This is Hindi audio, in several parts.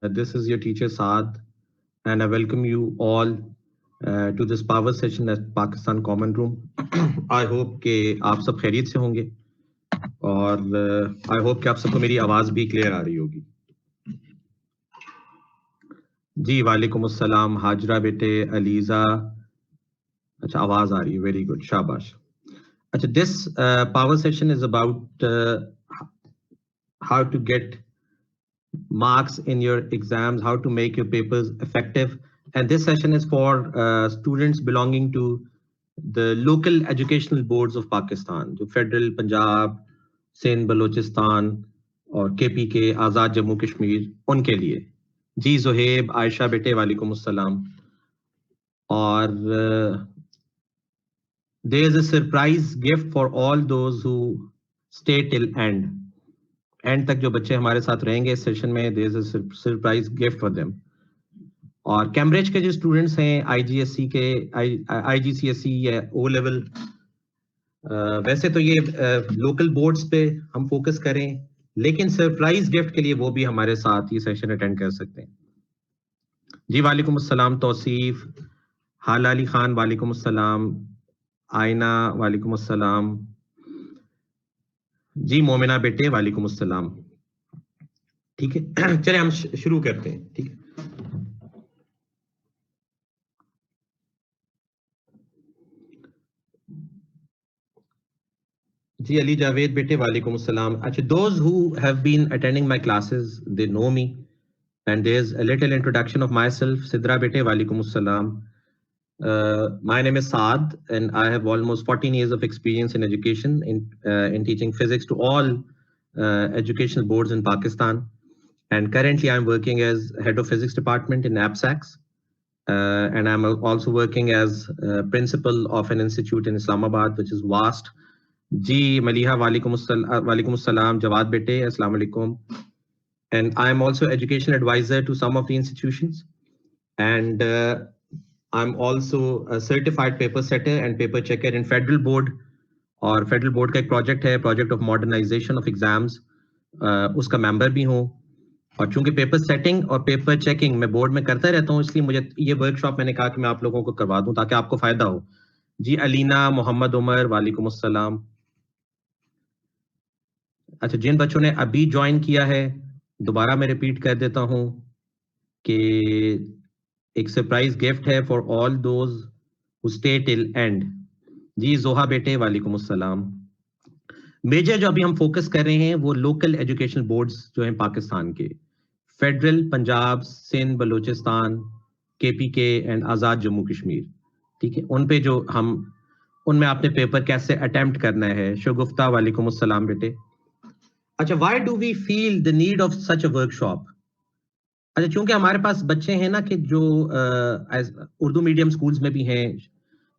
This is your teacher Saad, and I welcome you all to this power session at Pakistan Common Room. I hope कि आप सब खैरियत से होंगे और I hope कि आप सबको मेरी आवाज़ भी क्लियर आ रही होगी। जी वालेकुम अस्सलाम हाजरा बेटे अलीज़ा, अच्छा आवाज़ आ रही है, वेरी गुड, शाबाश। अच्छा, this power session is about how to get marks in your exams, how to make your papers effective. And this session is for students belonging to the local educational boards of Pakistan, the Federal, Punjab, Sindh, Balochistan और KPK, आज़ाद जम्मू कश्मीर, उनके लिए। जी ज़ुहैब, आयशा बेटे वालेकुम अस्सलाम। और there is a surprise gift for all those who stay till end. End तक जो बच्चे हमारे साथ रहेंगे इस सेशन में, there is a surprise gift for them. और कैम्ब्रिज के जो स्टूडेंट्स हैं आईजीएससी के, आईजीसीएसई या ओ लेवल, वैसे तो ये लोकल बोर्ड्स पे हम फोकस करें, लेकिन सरप्राइज गिफ्ट के लिए वो भी हमारे साथ ये सेशन अटेंड कर सकते हैं। जी वालेकुम अस्सलाम तौसीफ, हाला अली खान वालेकुम अस्सलाम, आयना वालेकुम अस्सलाम, जी मोमिना बेटे वालेकुम अस्सलाम। ठीक है, चलिए हम शुरू करते हैं। ठीक है, जी अली जावेद बेटे वालेकुम अस्सलाम। अच्छा, those who have been attending my classes, they know me, and there's a little introduction of myself. Sidra bete walaikum assalam. My name is Saad, and I have almost 14 years of experience in education, in teaching physics to all educational boards in Pakistan. And currently, I'm working as head of physics department in APSACS, and I'm also working as principal of an institute in Islamabad, which is VAST. जी मलिहा वालेकुम अस्सलाम, जवाद बेटे अस्सलाम वालेकुम। And I'm also education advisor to some of the institutions, and I'm also a certified paper setter and paper checker in federal board. और फेडरल बोर्ड का एक प्रोजेक्ट है, project of modernisation of exams, उसका मेंबर भी हूँ। और चूंकि पेपर सेटिंग और पेपर चेकिंग मैं बोर्ड में करता रहता हूँ, इसलिए मुझे ये वर्कशॉप मैंने कहा कि मैं आप लोगों को करवा दूं ताकि आपको फायदा हो। जी अलीना मोहम्मद उमर वालेकुम अस्सलाम। अच्छा, जिन बच्चों ने अभी ज्वाइन किया है, दोबारा मैं रिपीट कर देता हूं कि एक सरप्राइज गिफ्ट है for all those who stay till end. जी जोहा बेटे वालेकुम अस्सलाम। मेजर जो अभी हम फोकस कर रहे हैं वो लोकल एजुकेशन बोर्ड्स जो हैं पाकिस्तान के, federal, Punjab, Sindh, Balochistan, KPK and Azad Jammu Kashmir. ठीक है, उन पे जो हम उनमें आपने पेपर कैसे अटेम्प्ट करना है। शगुफ्ता वालेकुम अस्सलाम बेटे। अच्छा, why do we feel the need of such a workshop? अच्छा, चूंकि हमारे पास बच्चे हैं ना कि जो उर्दू मीडियम स्कूल्स में भी हैं,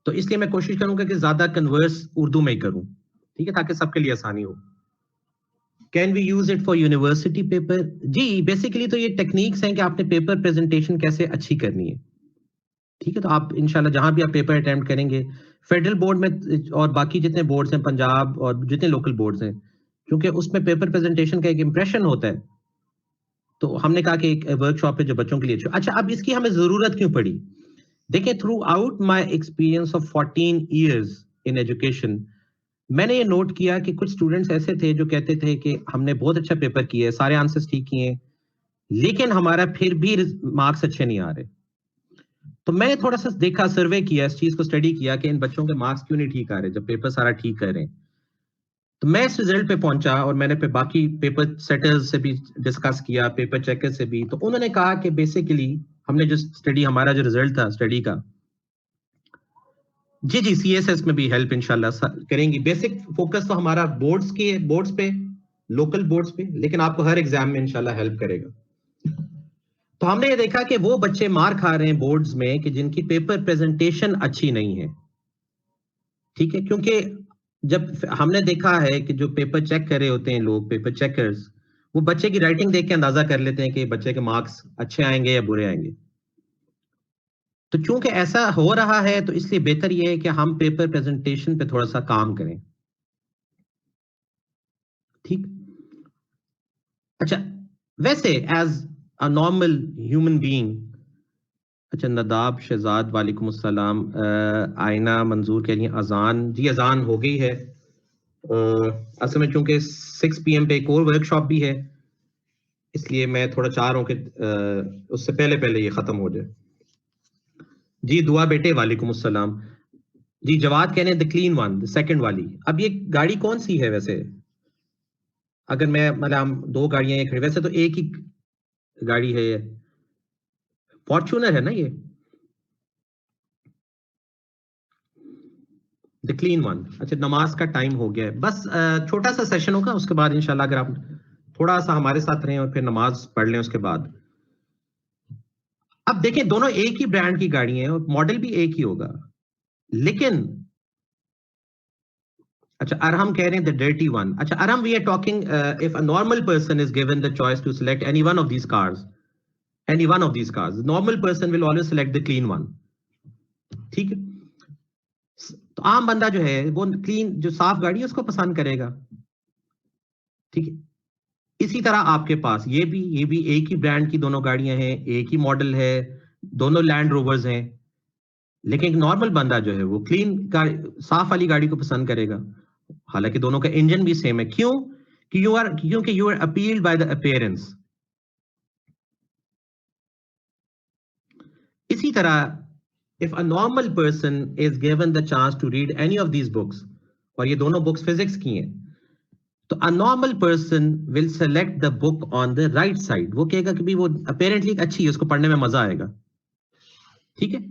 तो इसलिए मैं कोशिश करूंगा कि ज्यादा कन्वर्स उर्दू में ही करूं, ठीक है, ताकि सबके लिए आसानी हो। Can we use it for university paper? जी बेसिकली तो ये टेक्निक्स हैं कि आपने पेपर प्रेजेंटेशन कैसे अच्छी करनी है। ठीक है, तो आप इंशाल्लाह जहां भी आप पेपर अटेम्प्ट करेंगे फेडरल बोर्ड में और बाकी जितने बोर्ड्स हैं पंजाब और जितने लोकल बोर्ड्स हैं, क्योंकि उसमें पेपर प्रेजेंटेशन का एक इंप्रेशन होता है, तो हमने कहा कि एक वर्कशॉप है जो बच्चों के लिए अच्छा। अब इसकी हमें जरूरत क्यों पड़ी? देखिए, through out my experience of 14 years in education, मैंने ये नोट किया कि कुछ स्टूडेंट्स ऐसे थे जो कहते थे कि हमने बहुत अच्छा पेपर किया है, सारे आंसर्स ठीक किए, लेकिन हमारा फिर भी मार्क्स अच्छे नहीं आ रहे। तो मैंने थोड़ा सा देखा, सर्वे किया, इस चीज को स्टडी किया कि इन बच्चों के मार्क्स क्यों नहीं ठीक आ रहे जब पेपर सारा ठीक कर रहे हैं। तो मैं इस रिजल्ट पे पहुंचा और मैंने पे बाकी पेपर सेटर्स से भी डिस्कस किया, पेपर चेकर से भी। तो उन्होंने कहा कि बेसिकली हमने जो स्टडी, हमारा जो रिजल्ट था स्टडी का, जी सीएसएस में भी हेल्प इंशाल्लाह करेंगी। बेसिक फोकस तो हमारा बोर्ड्स पे, लोकल बोर्ड्स पे, लेकिन आपको हर एग्जाम में इंशाल्लाह हेल्प करेगा। तो हमने ये देखा कि वो बच्चे मार खा रहे हैं बोर्ड्स में कि जिनकी पेपर प्रेजेंटेशन अच्छी नहीं है। ठीक है, क्योंकि जब हमने देखा है कि जो पेपर चेक कर रहे होते हैं लोग, पेपर चेकर्स, वो बच्चे की राइटिंग देख के अंदाजा कर लेते हैं कि बच्चे के मार्क्स अच्छे आएंगे या बुरे आएंगे। तो चूंकि ऐसा हो रहा है, तो इसलिए बेहतर यह है कि हम पेपर प्रेजेंटेशन पे थोड़ा सा काम करें। ठीक, अच्छा, वैसे as a normal human being. अच्छा, नदाब शहजाद वालेकुम अस्सलाम। आयना मंजूर कह रही हैं अजान, जी अजान हो गई है। असल में चूंकि 6 PM पे एक और वर्कशॉप भी है, इसलिए मैं थोड़ा चाह रहा हूँ कि उससे पहले पहले ये खत्म हो जाए। जी दुआ बेटे वालेकुम अस्सलाम। जी जवाद कह रहे हैं the clean one, the second वाली। अब ये गाड़ी कौन सी है वैसे? अगर मैं मतलब हम दो गाड़ियां ये खड़ी, वैसे तो एक ही गाड़ी है, ये फॉर्च्यूनर है ना ये, द क्लीन वन। अच्छा, नमाज का टाइम हो गया है, बस छोटा सा सेशन होगा, उसके बाद इंशाल्लाह अगर आप थोड़ा सा हमारे साथ रहें और फिर नमाज पढ़ लें उसके बाद। अब देखें दोनों एक ही ब्रांड की गाड़ी हैं और मॉडल भी एक ही होगा, लेकिन अच्छा अरहम कह रहे हैं द डर्टी वन। अच्छा Arham, we are talking if a normal person is given the choice to select any one of these cars, any one of these cars, normal person will always select the clean one. ठीक है, तो आम बंदा जो है वो क्लीन, जो साफ गाड़ी है उसको पसंद करेगा। ठीक है, इसी तरह आपके पास ये भी एक ही ब्रांड की दोनों गाड़ियां हैं, एक ही मॉडल है, दोनों लैंड रोवर्स हैं, लेकिन एक नॉर्मल बंदा जो है वो क्लीन गाड़ी, साफ वाली गाड़ी को पसंद करेगा, हालांकि दोनों का इंजन भी सेम है। क्यों? क्योंकि you are appealed by the appearance. इसी तरह if a normal person is given the chance to read any of these books, और ये दोनों बुक्स फिजिक्स की हैं, तो a normal person will select the book on the right side. वो कहेगा कि भी वो अपेरेंटली अच्छी है, उसको पढ़ने में मजा आएगा। ठीक है,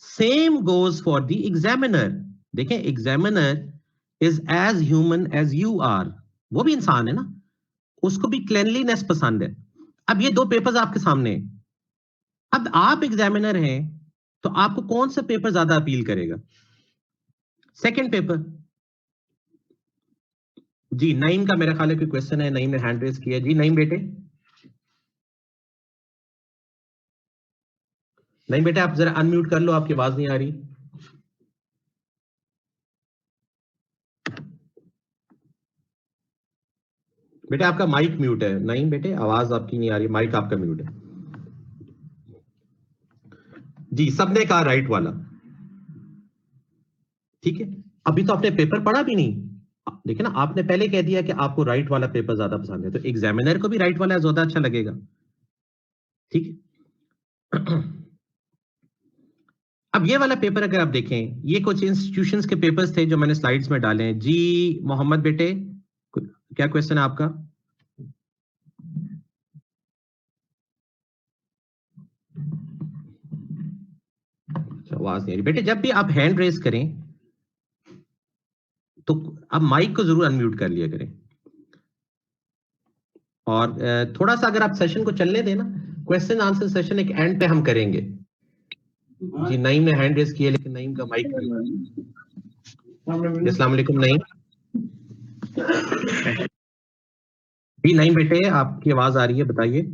same goes for the examiner. देखें, examiner is as human as you are, वो भी इंसान है ना, उसको भी क्लेनलीनेस पसंद है। अब ये दो पेपर्स आपके सामने हैं, अब आप एग्जामिनर हैं, तो आपको कौन सा पेपर ज्यादा अपील करेगा? Second paper. जी नईम का मेरा ख्याल है कोई क्वेश्चन है, नईम ने हैंड रेज किया। जी नईम बेटे, नहीं बेटे आप जरा अनम्यूट कर लो, आपकी आवाज नहीं आ रही। बेटे आपका माइक म्यूट है। नहीं बेटे आवाज आपकी नहीं आ रही, माइक आपका म्यूट है। जी सबने कहा राइट वाला। ठीक है, अभी तो आपने पेपर पढ़ा भी नहीं, देखिए ना, आपने पहले कह दिया कि आपको राइट वाला पेपर ज्यादा पसंद है, तो एग्जामिनर को भी राइट वाला ज्यादा अच्छा लगेगा। ठीक है, अब ये वाला पेपर अगर आप देखें, ये कुछ इंस्टीट्यूशंस के पेपर्स थे जो मैंने स्लाइड्स में डाले हैं। जी मोहम्मद बेटे, क्या क्वेश्चन है आपका? आवाज नहीं आ रही बेटे, जब भी आप हैंड रेज करें तो आप माइक को जरूर अनम्यूट कर लिया करें, और थोड़ा सा अगर आप सेशन को चलने दें ना, क्वेश्चन आंसर सेशन एक एंड पे हम करेंगे। जी नईम ने हैंड रेज किया, लेकिन नईम का माइक। अस्सलाम वालेकुम नईम। जी नईम बेटे आपकी आवाज आ रही है, बताइए।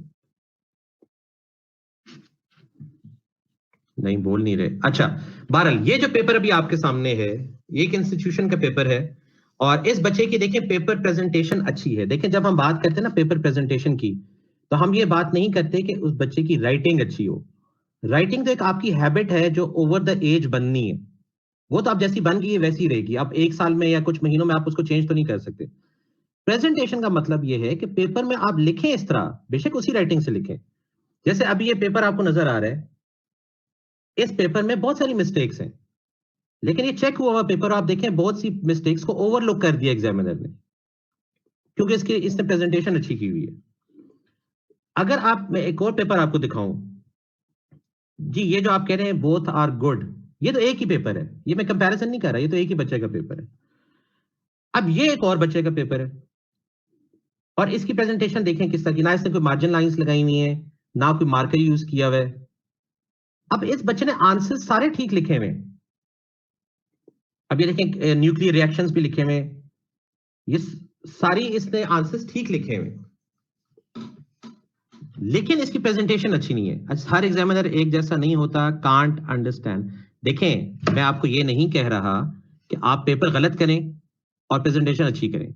नहीं बोल नहीं रहे। अच्छा बहरहाल, ये जो पेपर अभी आपके सामने है, ये एक इंस्टीट्यूशन का पेपर है, और इस बच्चे की देखें पेपर प्रेजेंटेशन अच्छी है। देखें जब हम बात करते हैं ना पेपर प्रेजेंटेशन की, तो हम ये बात नहीं करते कि उस बच्चे की राइटिंग अच्छी हो। राइटिंग तो एक आपकी हैबिट है जो ओवर द एज बननी है, वो तो आप जैसी बन गई है वैसी रहेगी, आप एक साल में या कुछ महीनों में आप उसको चेंज तो नहीं कर सकते। प्रेजेंटेशन का मतलब ये है कि पेपर में आप लिखें इस तरह, बेशक उसी राइटिंग से लिखें। जैसे अभी ये पेपर आपको नजर आ रहा है, इस पेपर में बहुत सारी मिस्टेक्स हैं, लेकिन ये चेक हुआ हुआ पेपर, आप देखें बहुत सी मिस्टेक्स को ओवरलुक कर दिया एग्जामिनर ने, क्योंकि इसने प्रेजेंटेशन अच्छी की हुई है। अगर आप, मैं एक और पेपर आपको दिखाऊं, जी ये जो आप कह रहे हैं बोथ आर गुड, ये तो एक ही पेपर है, ये मैं कंपैरिजन नहीं कर रहा, ये तो एक ही बच्चे का पेपर है। अब ये एक और बच्चे का पेपर है, और इसकी प्रेजेंटेशन देखें किस तरह की, ना इसने कोई मार्जिन लाइंस लगाई हुई है, ना कोई मार्कर यूज किया हुआ है। अब इस बच्चे ने आंसर सारे ठीक लिखे हुए हैं। अब ये देखें न्यूक्लियर रिएक्शंस भी लिखे हुए हैं, ये सारी इसने आंसर्स ठीक लिखे हुए, लेकिन इसकी प्रेजेंटेशन अच्छी नहीं है। हर एग्जामिनर एक जैसा नहीं होता, कांट अंडरस्टैंड। देखें मैं आपको ये नहीं कह रहा कि आप पेपर गलत करें और प्रेजेंटेशन अच्छी करें,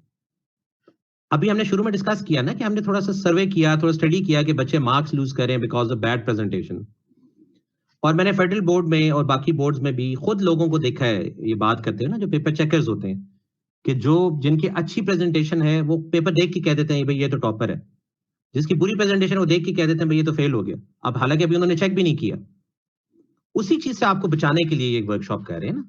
अभी हमने शुरू में डिस्कस किया ना कि हमने थोड़ा सा सर्वे किया, थोड़ा स्टडी किया कि बच्चे मार्क्स लूज करें बिकॉज ऑफ बैड प्रेजेंटेशन। और मैंने फेडरल बोर्ड में और बाकी बोर्ड्स में भी खुद लोगों को देखा है, ये बात करते हैं ना जो पेपर चेकर्स होते हैं, कि जो जिनकी अच्छी प्रेजेंटेशन है वो पेपर देख के कह देते हैं भाई ये तो टॉपर है, जिसकी बुरी प्रेजेंटेशन वो देख के कह देते हैं भाई ये तो फेल हो गया। अब हालांकि अभी उन्होंने चेक भी नहीं किया। उसी चीज से आपको बचाने के लिए ये वर्कशॉप कह रहे हैं ना,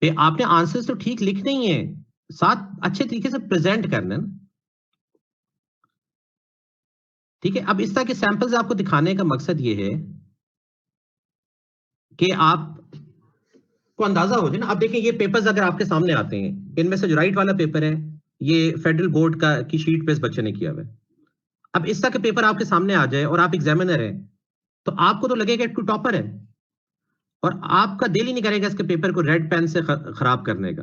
आपने आंसर्स तो ठीक लिखने ही है, साथ अच्छे तरीके से प्रेजेंट करना है ना। ठीक है, अब इस तरह के सैंपल्स आपको दिखाने का मकसद ये है कि आप को अंदाजा हो जाए ना। अब देखें ये पेपर्स अगर आपके सामने आते हैं, इनमें से जो राइट वाला पेपर है ये फेडरल बोर्ड का की शीट पे इस बच्चे ने किया हुआ है। अब इस तरह के पेपर आपके सामने आ जाए और आप एग्जामिनर हैं, तो आपको तो लगेगा कि टॉपर है, और आपका दिल ही नहीं करेगा इसके पेपर को रेड पेन से खराब करने का।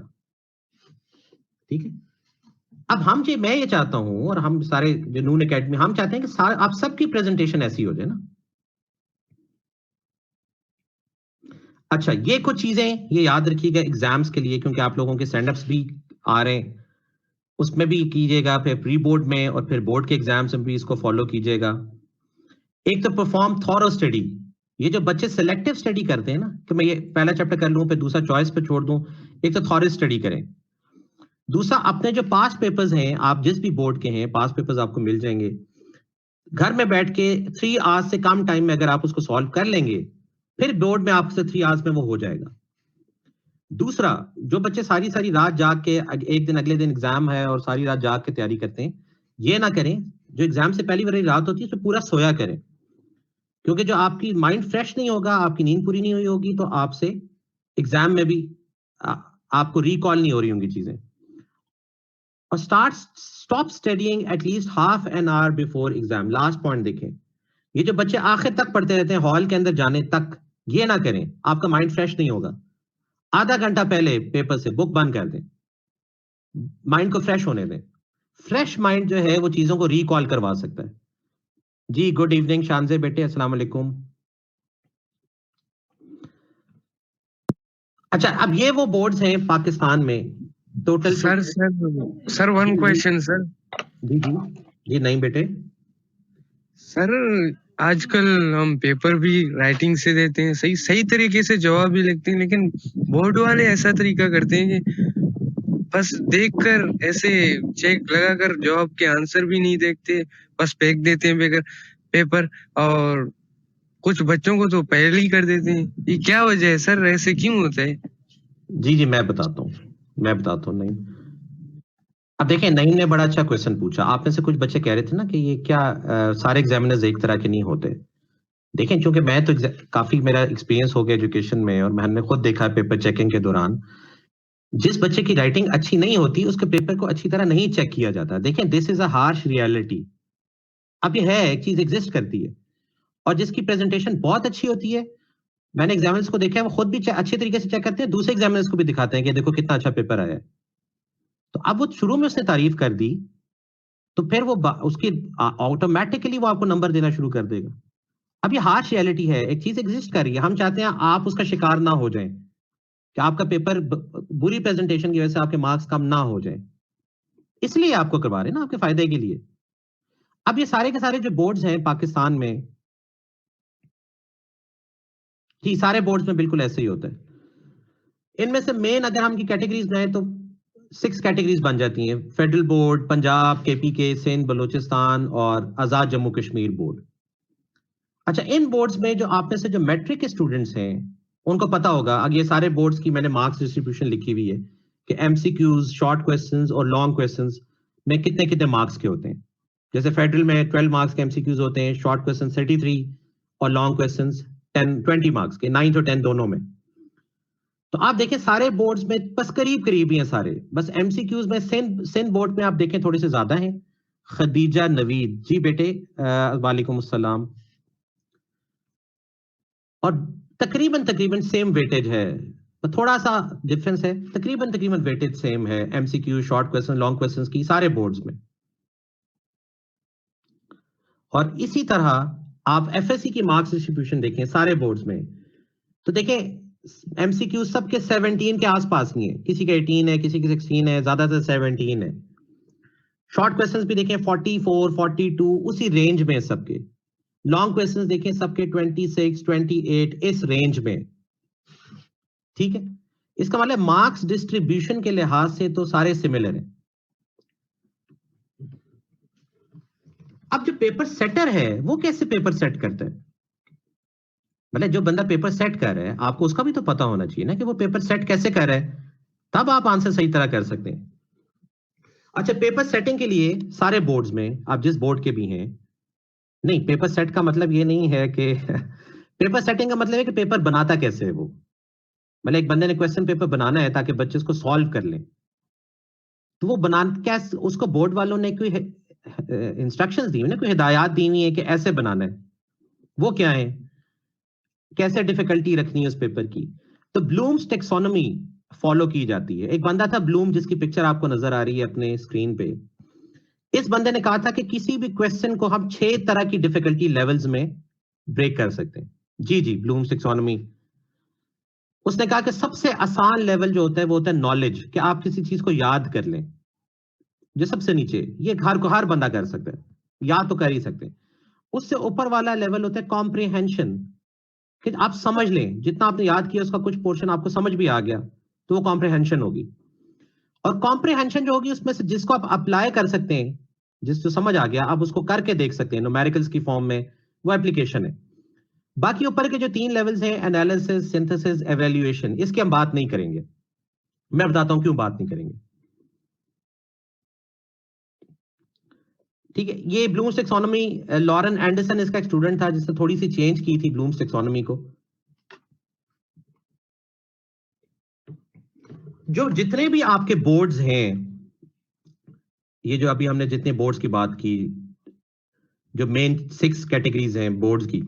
ठीक है, अब मैं ये चाहता हूं, और हम सारे जो नून एकेडमी हम चाहते हैं कि आप सबकी प्रेजेंटेशन ऐसी हो जाए ना। अच्छा, ये कुछ चीजें ये याद रखिएगा एग्जाम्स के लिए, क्योंकि आप लोगों के स्टैंडअप्स भी आ रहे हैं, उसमें भी कीजिएगा, फिर प्री बोर्ड में और फिर बोर्ड के एग्जाम्स में भी इसको फॉलो कीजिएगा। एक तो परफॉर्म थॉरो स्टडी। ये जो बच्चे सिलेक्टिव स्टडी करते हैं ना कि मैं ये पहला चैप्टर कर लूं फिर दूसरा चॉइस पे छोड़ दूं, एक तो थॉरो स्टडी करें। दूसरा, अपने जो पास पेपर्स हैं, आप जिस भी बोर्ड के हैं पास पेपर्स आपको मिल जाएंगे, घर में बैठ के 3 आवर्स से कम टाइम में अगर आप उसको सॉल्व कर लेंगे, फिर बोर्ड में आपसे 3 आवर्स में वो हो जाएगा। दूसरा, जो बच्चे सारी सारी रात जाग के एक दिन अगले दिन एग्जाम है और सारी रात जाग के तैयारी करते हैं, ये ना करें। जो एग्जाम से पहली वाली रात होती है उसमें पूरा सोया करें, क्योंकि जो आपकी माइंड फ्रेश नहीं होगा, आपकी नींद पूरी नहीं हुई होगी, तो आपसे एग्जाम में भी आपको रिकॉल नहीं हो रही होंगी चीजें। और stop studying at least half an hour before exam. Last point देखें, ये जो बच्चे आखिर तक पढ़ते रहते हैं हॉल के अंदर जाने तक, ये ना करें, आपका माइंड फ्रेश नहीं होगा। आधा घंटा पहले पेपर से बुक बंद कर दें, माइंड को फ्रेश होने दें। फ्रेश माइंड जो है वो चीजों को रिकॉल करवा सकता है। जी गुड इवनिंग शानजे बेटे, अस्सलाम वालेकुम। अच्छा, अब ये वो बोर्ड्स हैं पाकिस्तान में total. Sir one question sir. जी जी जी। नहीं बेटे, सर आजकल हम पेपर भी राइटिंग से देते हैं, सही तरीके से जवाब भी लिखते हैं, लेकिन बोर्ड वाले ऐसा तरीका करते हैं कि बस देखकर ऐसे चेक लगाकर जवाब के आंसर भी नहीं देखते, बस फेंक देते हैं पेपर, और कुछ बच्चों को तो पहले ही कर देते हैं। ये क्या वजह है सर, ऐसे क्यों होता है? जी जी मैं बताता हूँ नहीं। अब देखें, नईम ने बड़ा अच्छा क्वेश्चन पूछा। आप में से कुछ बच्चे कह रहे थे ना कि ये क्या सारे एग्जामिनर्स एक तरह के नहीं होते। देखें, क्योंकि मैं तो काफी मेरा एक्सपीरियंस हो गया एजुकेशन में, और मैंने खुद देखा है पेपर चेकिंग के दौरान, जिस बच्चे की राइटिंग अच्छी नहीं होती उसके पेपर को अच्छी तरह नहीं चेक किया जाता। देखें, this is a harsh reality. अब ये है, एक चीज एग्जिस्ट करती है, और जिसकी प्रेजेंटेशन बहुत अच्छी होती है, मैंने एग्जामिनर्स को देखा है, वो खुद भी अच्छे तरीके से चेक करते हैं, दूसरे एग्जामिनर्स को भी दिखाते हैं कि देखो कितना अच्छा पेपर आया है। तो अब वो शुरू में उसने तारीफ कर दी, तो फिर वो उसकी ऑटोमेटिकली वो आपको नंबर देना शुरू कर देगा। अब ये हार्श रियलिटी है, एक चीज एग्जिस्ट कर रही है, हम चाहते हैं आप उसका शिकार ना हो जाएं, कि आपका पेपर बुरी प्रेजेंटेशन की वजह से आपके मार्क्स कम ना हो जाए, इसलिए आपको करवा रहे हैं ना, आपके फायदे के लिए। अब ये सारे के सारे जो बोर्ड्स हैं पाकिस्तान में, जी सारे बोर्ड्स में बिल्कुल ऐसे ही होता है। इनमें से मेन अगर हम की कैटेगरीज बनाए तो 6 कैटेगरीज बन जाती हैं। Federal board, Punjab, KPK, Sindh, Balochistan और आजाद जम्मू कश्मीर बोर्ड। अच्छा, इन बोर्ड्स में जो आप में से जो मैट्रिक के स्टूडेंट्स हैं उनको पता होगा, अगर ये सारे बोर्ड्स की मैंने मार्क्स डिस्ट्रीब्यूशन लिखी हुई है कि एमसीक्यूज, शॉर्ट क्वेश्चंस और लॉन्ग क्वेश्चंस में कितने कितने मार्क्स के होते हैं। जैसे फेडरल में 12 मार्क्स के एमसीक्यूज होते हैं, शॉर्ट क्वेश्चन 33 और लॉन्ग क्वेश्चंस 20 मार्क्स के, 9 और 10 दोनों में। तो आप देखें सारे बोर्ड्स में बस करीब करीब ही हैं सारे, बस एमसीक्यूज में सिंध बोर्ड में आप देखें थोड़े से ज्यादा हैं। खदीजा नवीद, जी बेटे वालेकुम अस्सलाम। और तकरीबन तकरीबन सेम वेटेज है, तो थोड़ा सा डिफरेंस है, तकरीबन तकरीबन वेटेज सेम है MCQ, short question, long questions की सारे बोर्ड्स में। और इसी तरह आप एफएससी की मार्क्स डिस्ट्रीब्यूशन देखें सारे बोर्ड्स में, तो देखें एमसीक्यू सबके 17 के आसपास ही है, किसी के 18 है, किसी के 16 है, ज्यादातर 17 है। शॉर्ट क्वेश्चंस भी देखें 44, 42 उसी रेंज में सबके। लॉन्ग क्वेश्चंस देखें सबके 26, 28 इस रेंज में। ठीक है, इसका मतलब मार्क्स डिस्ट्रीब्यूशन के लिहाज से तो सारे सिमिलर हैं। अब जो पेपर सेटर है वो कैसे पेपर सेट करता है? मतलब जो बंदा पेपर सेट कर रहा है आपको उसका भी तो पता होना चाहिए ना कि वो पेपर सेट कैसे कर रहा है, तब आप आंसर सही तरह कर सकते हैं। अच्छा, पेपर सेटिंग के लिए सारे बोर्ड्स में, आप जिस बोर्ड के भी हैं, नहीं पेपर सेट का मतलब ये नहीं है कि पेपर सेटिंग का मतलब है कि पेपर बनाता कैसे है वो। मतलब एक बंदे ने क्वेश्चन पेपर बनाना है ताकि बच्चे उसको सॉल्व कर लें, तो वो बना कैसे, उसको बोर्ड वालों ने कोई इंस्ट्रक्शंस दी हुई ना, कोई हिदायत दी हुई है कि ऐसे बनाना है, वो क्या है, कैसे डिफिकल्टी रखनी है उस पेपर की। तो ब्लूम्स टेक्सोनोमी फॉलो की जाती है। एक बंदा था ब्लूम, जिसकी पिक्चर आपको नजर आ रही है अपने स्क्रीन पे। इस बंदे ने कहा था कि किसी भी क्वेश्चन को हम 6 तरह की डिफिकल्टी लेवल्स में ब्रेक कर सकते हैं। जी जी, ब्लूम्स टेक्सोनोमी। उसने कहा कि सबसे आसान लेवल जो होता है वो होता है नॉलेज, कि आप किसी चीज को याद कर लें। जो सबसे नीचे, ये हर बंदा कर सकता है, याद तो कर ही सकते हैं। उससे ऊपर वाला लेवल होता है कॉम्प्रिहेंशन, कि आप समझ लें, जितना आपने याद किया उसका कुछ पोर्शन आपको समझ भी आ गया, तो वो कॉम्प्रिहेंशन होगी। और कॉम्प्रिहेंशन जो होगी उसमें से जिसको आप अप्लाई कर सकते हैं, जिसको समझ आ गया आप उसको करके देख सकते हैं न्यूमेरिकल्स की फॉर्म में, वो एप्लीकेशन है। बाकी ऊपर के जो 3 लेवल्स हैं, एनालिसिस, सिंथेसिस, एवेल्युएशन, इसकी हम बात नहीं करेंगे। मैं बताता हूं क्यों बात नहीं करेंगे। ठीक है, ये ब्लूम्स टेक्सोनोमी, लॉरेन एंडरसन इसका एक स्टूडेंट था जिसने थोड़ी सी चेंज की थी ब्लूम्स टेक्सोनोमी को। जो जितने भी आपके बोर्ड्स हैं, ये जो अभी हमने जितने बोर्ड्स की बात की, जो मेन 6 कैटेगरीज हैं बोर्ड्स की,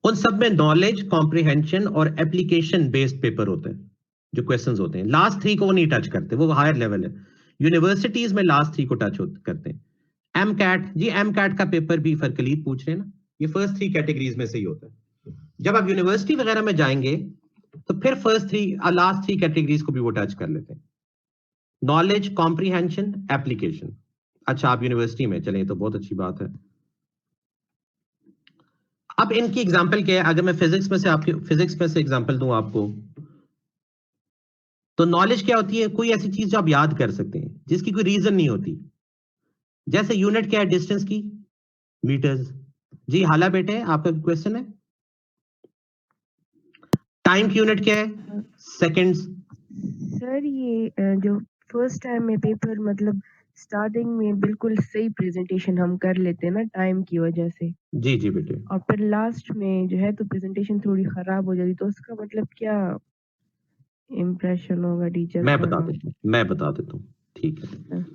उन सब में नॉलेज, कॉम्प्रिहेंशन और एप्लीकेशन बेस्ड पेपर होते हैं। जो क्वेश्चंस होते हैं लास्ट 3 को वो नहीं टच करते, वो हायर लेवल है। यूनिवर्सिटीज में लास्ट 3 को टच करते हैं। एम कैट, जी एम कैट का पेपर भी फरकलीत पूछ रहे हैं ना, ये फर्स्ट 3 कैटेगरीज में से ही होता है। जब आप यूनिवर्सिटी वगैरह में जाएंगे तो फिर लास्ट 3 कैटेगरीज को भी वो टच कर लेते हैं, नॉलेज, कॉम्प्रिहेंशन, एप्लीकेशन। अच्छा, आप यूनिवर्सिटी में चलें तो बहुत अच्छी बात है। अब इनकी एग्जांपल क्या है, अगर मैं फिजिक्स में से एग्जांपल दूं आपको, तो नॉलेज क्या होती है, कोई ऐसी चीज जो आप याद कर सकते हैं जिसकी कोई रीजन नहीं होती। जैसे यूनिट क्या है डिस्टेंस की, मीटर्स। जी हाला बेटे, आपका क्वेश्चन है। टाइम की यूनिट क्या है, सेकंड्स। सर ये जो फर्स्ट टाइम में पेपर मतलब स्टार्टिंग में बिल्कुल सही प्रेजेंटेशन हम कर लेते हैं ना टाइम की वजह से, जी जी बेटे। और फिर लास्ट में जो है तो प्रेजेंटेशन थोड़ी खराब हो जाती, तो उसका मतलब क्या इम्प्रेशन होगा टीचर मैं का बता ना? देता हूँ, ठीक है। हाँ।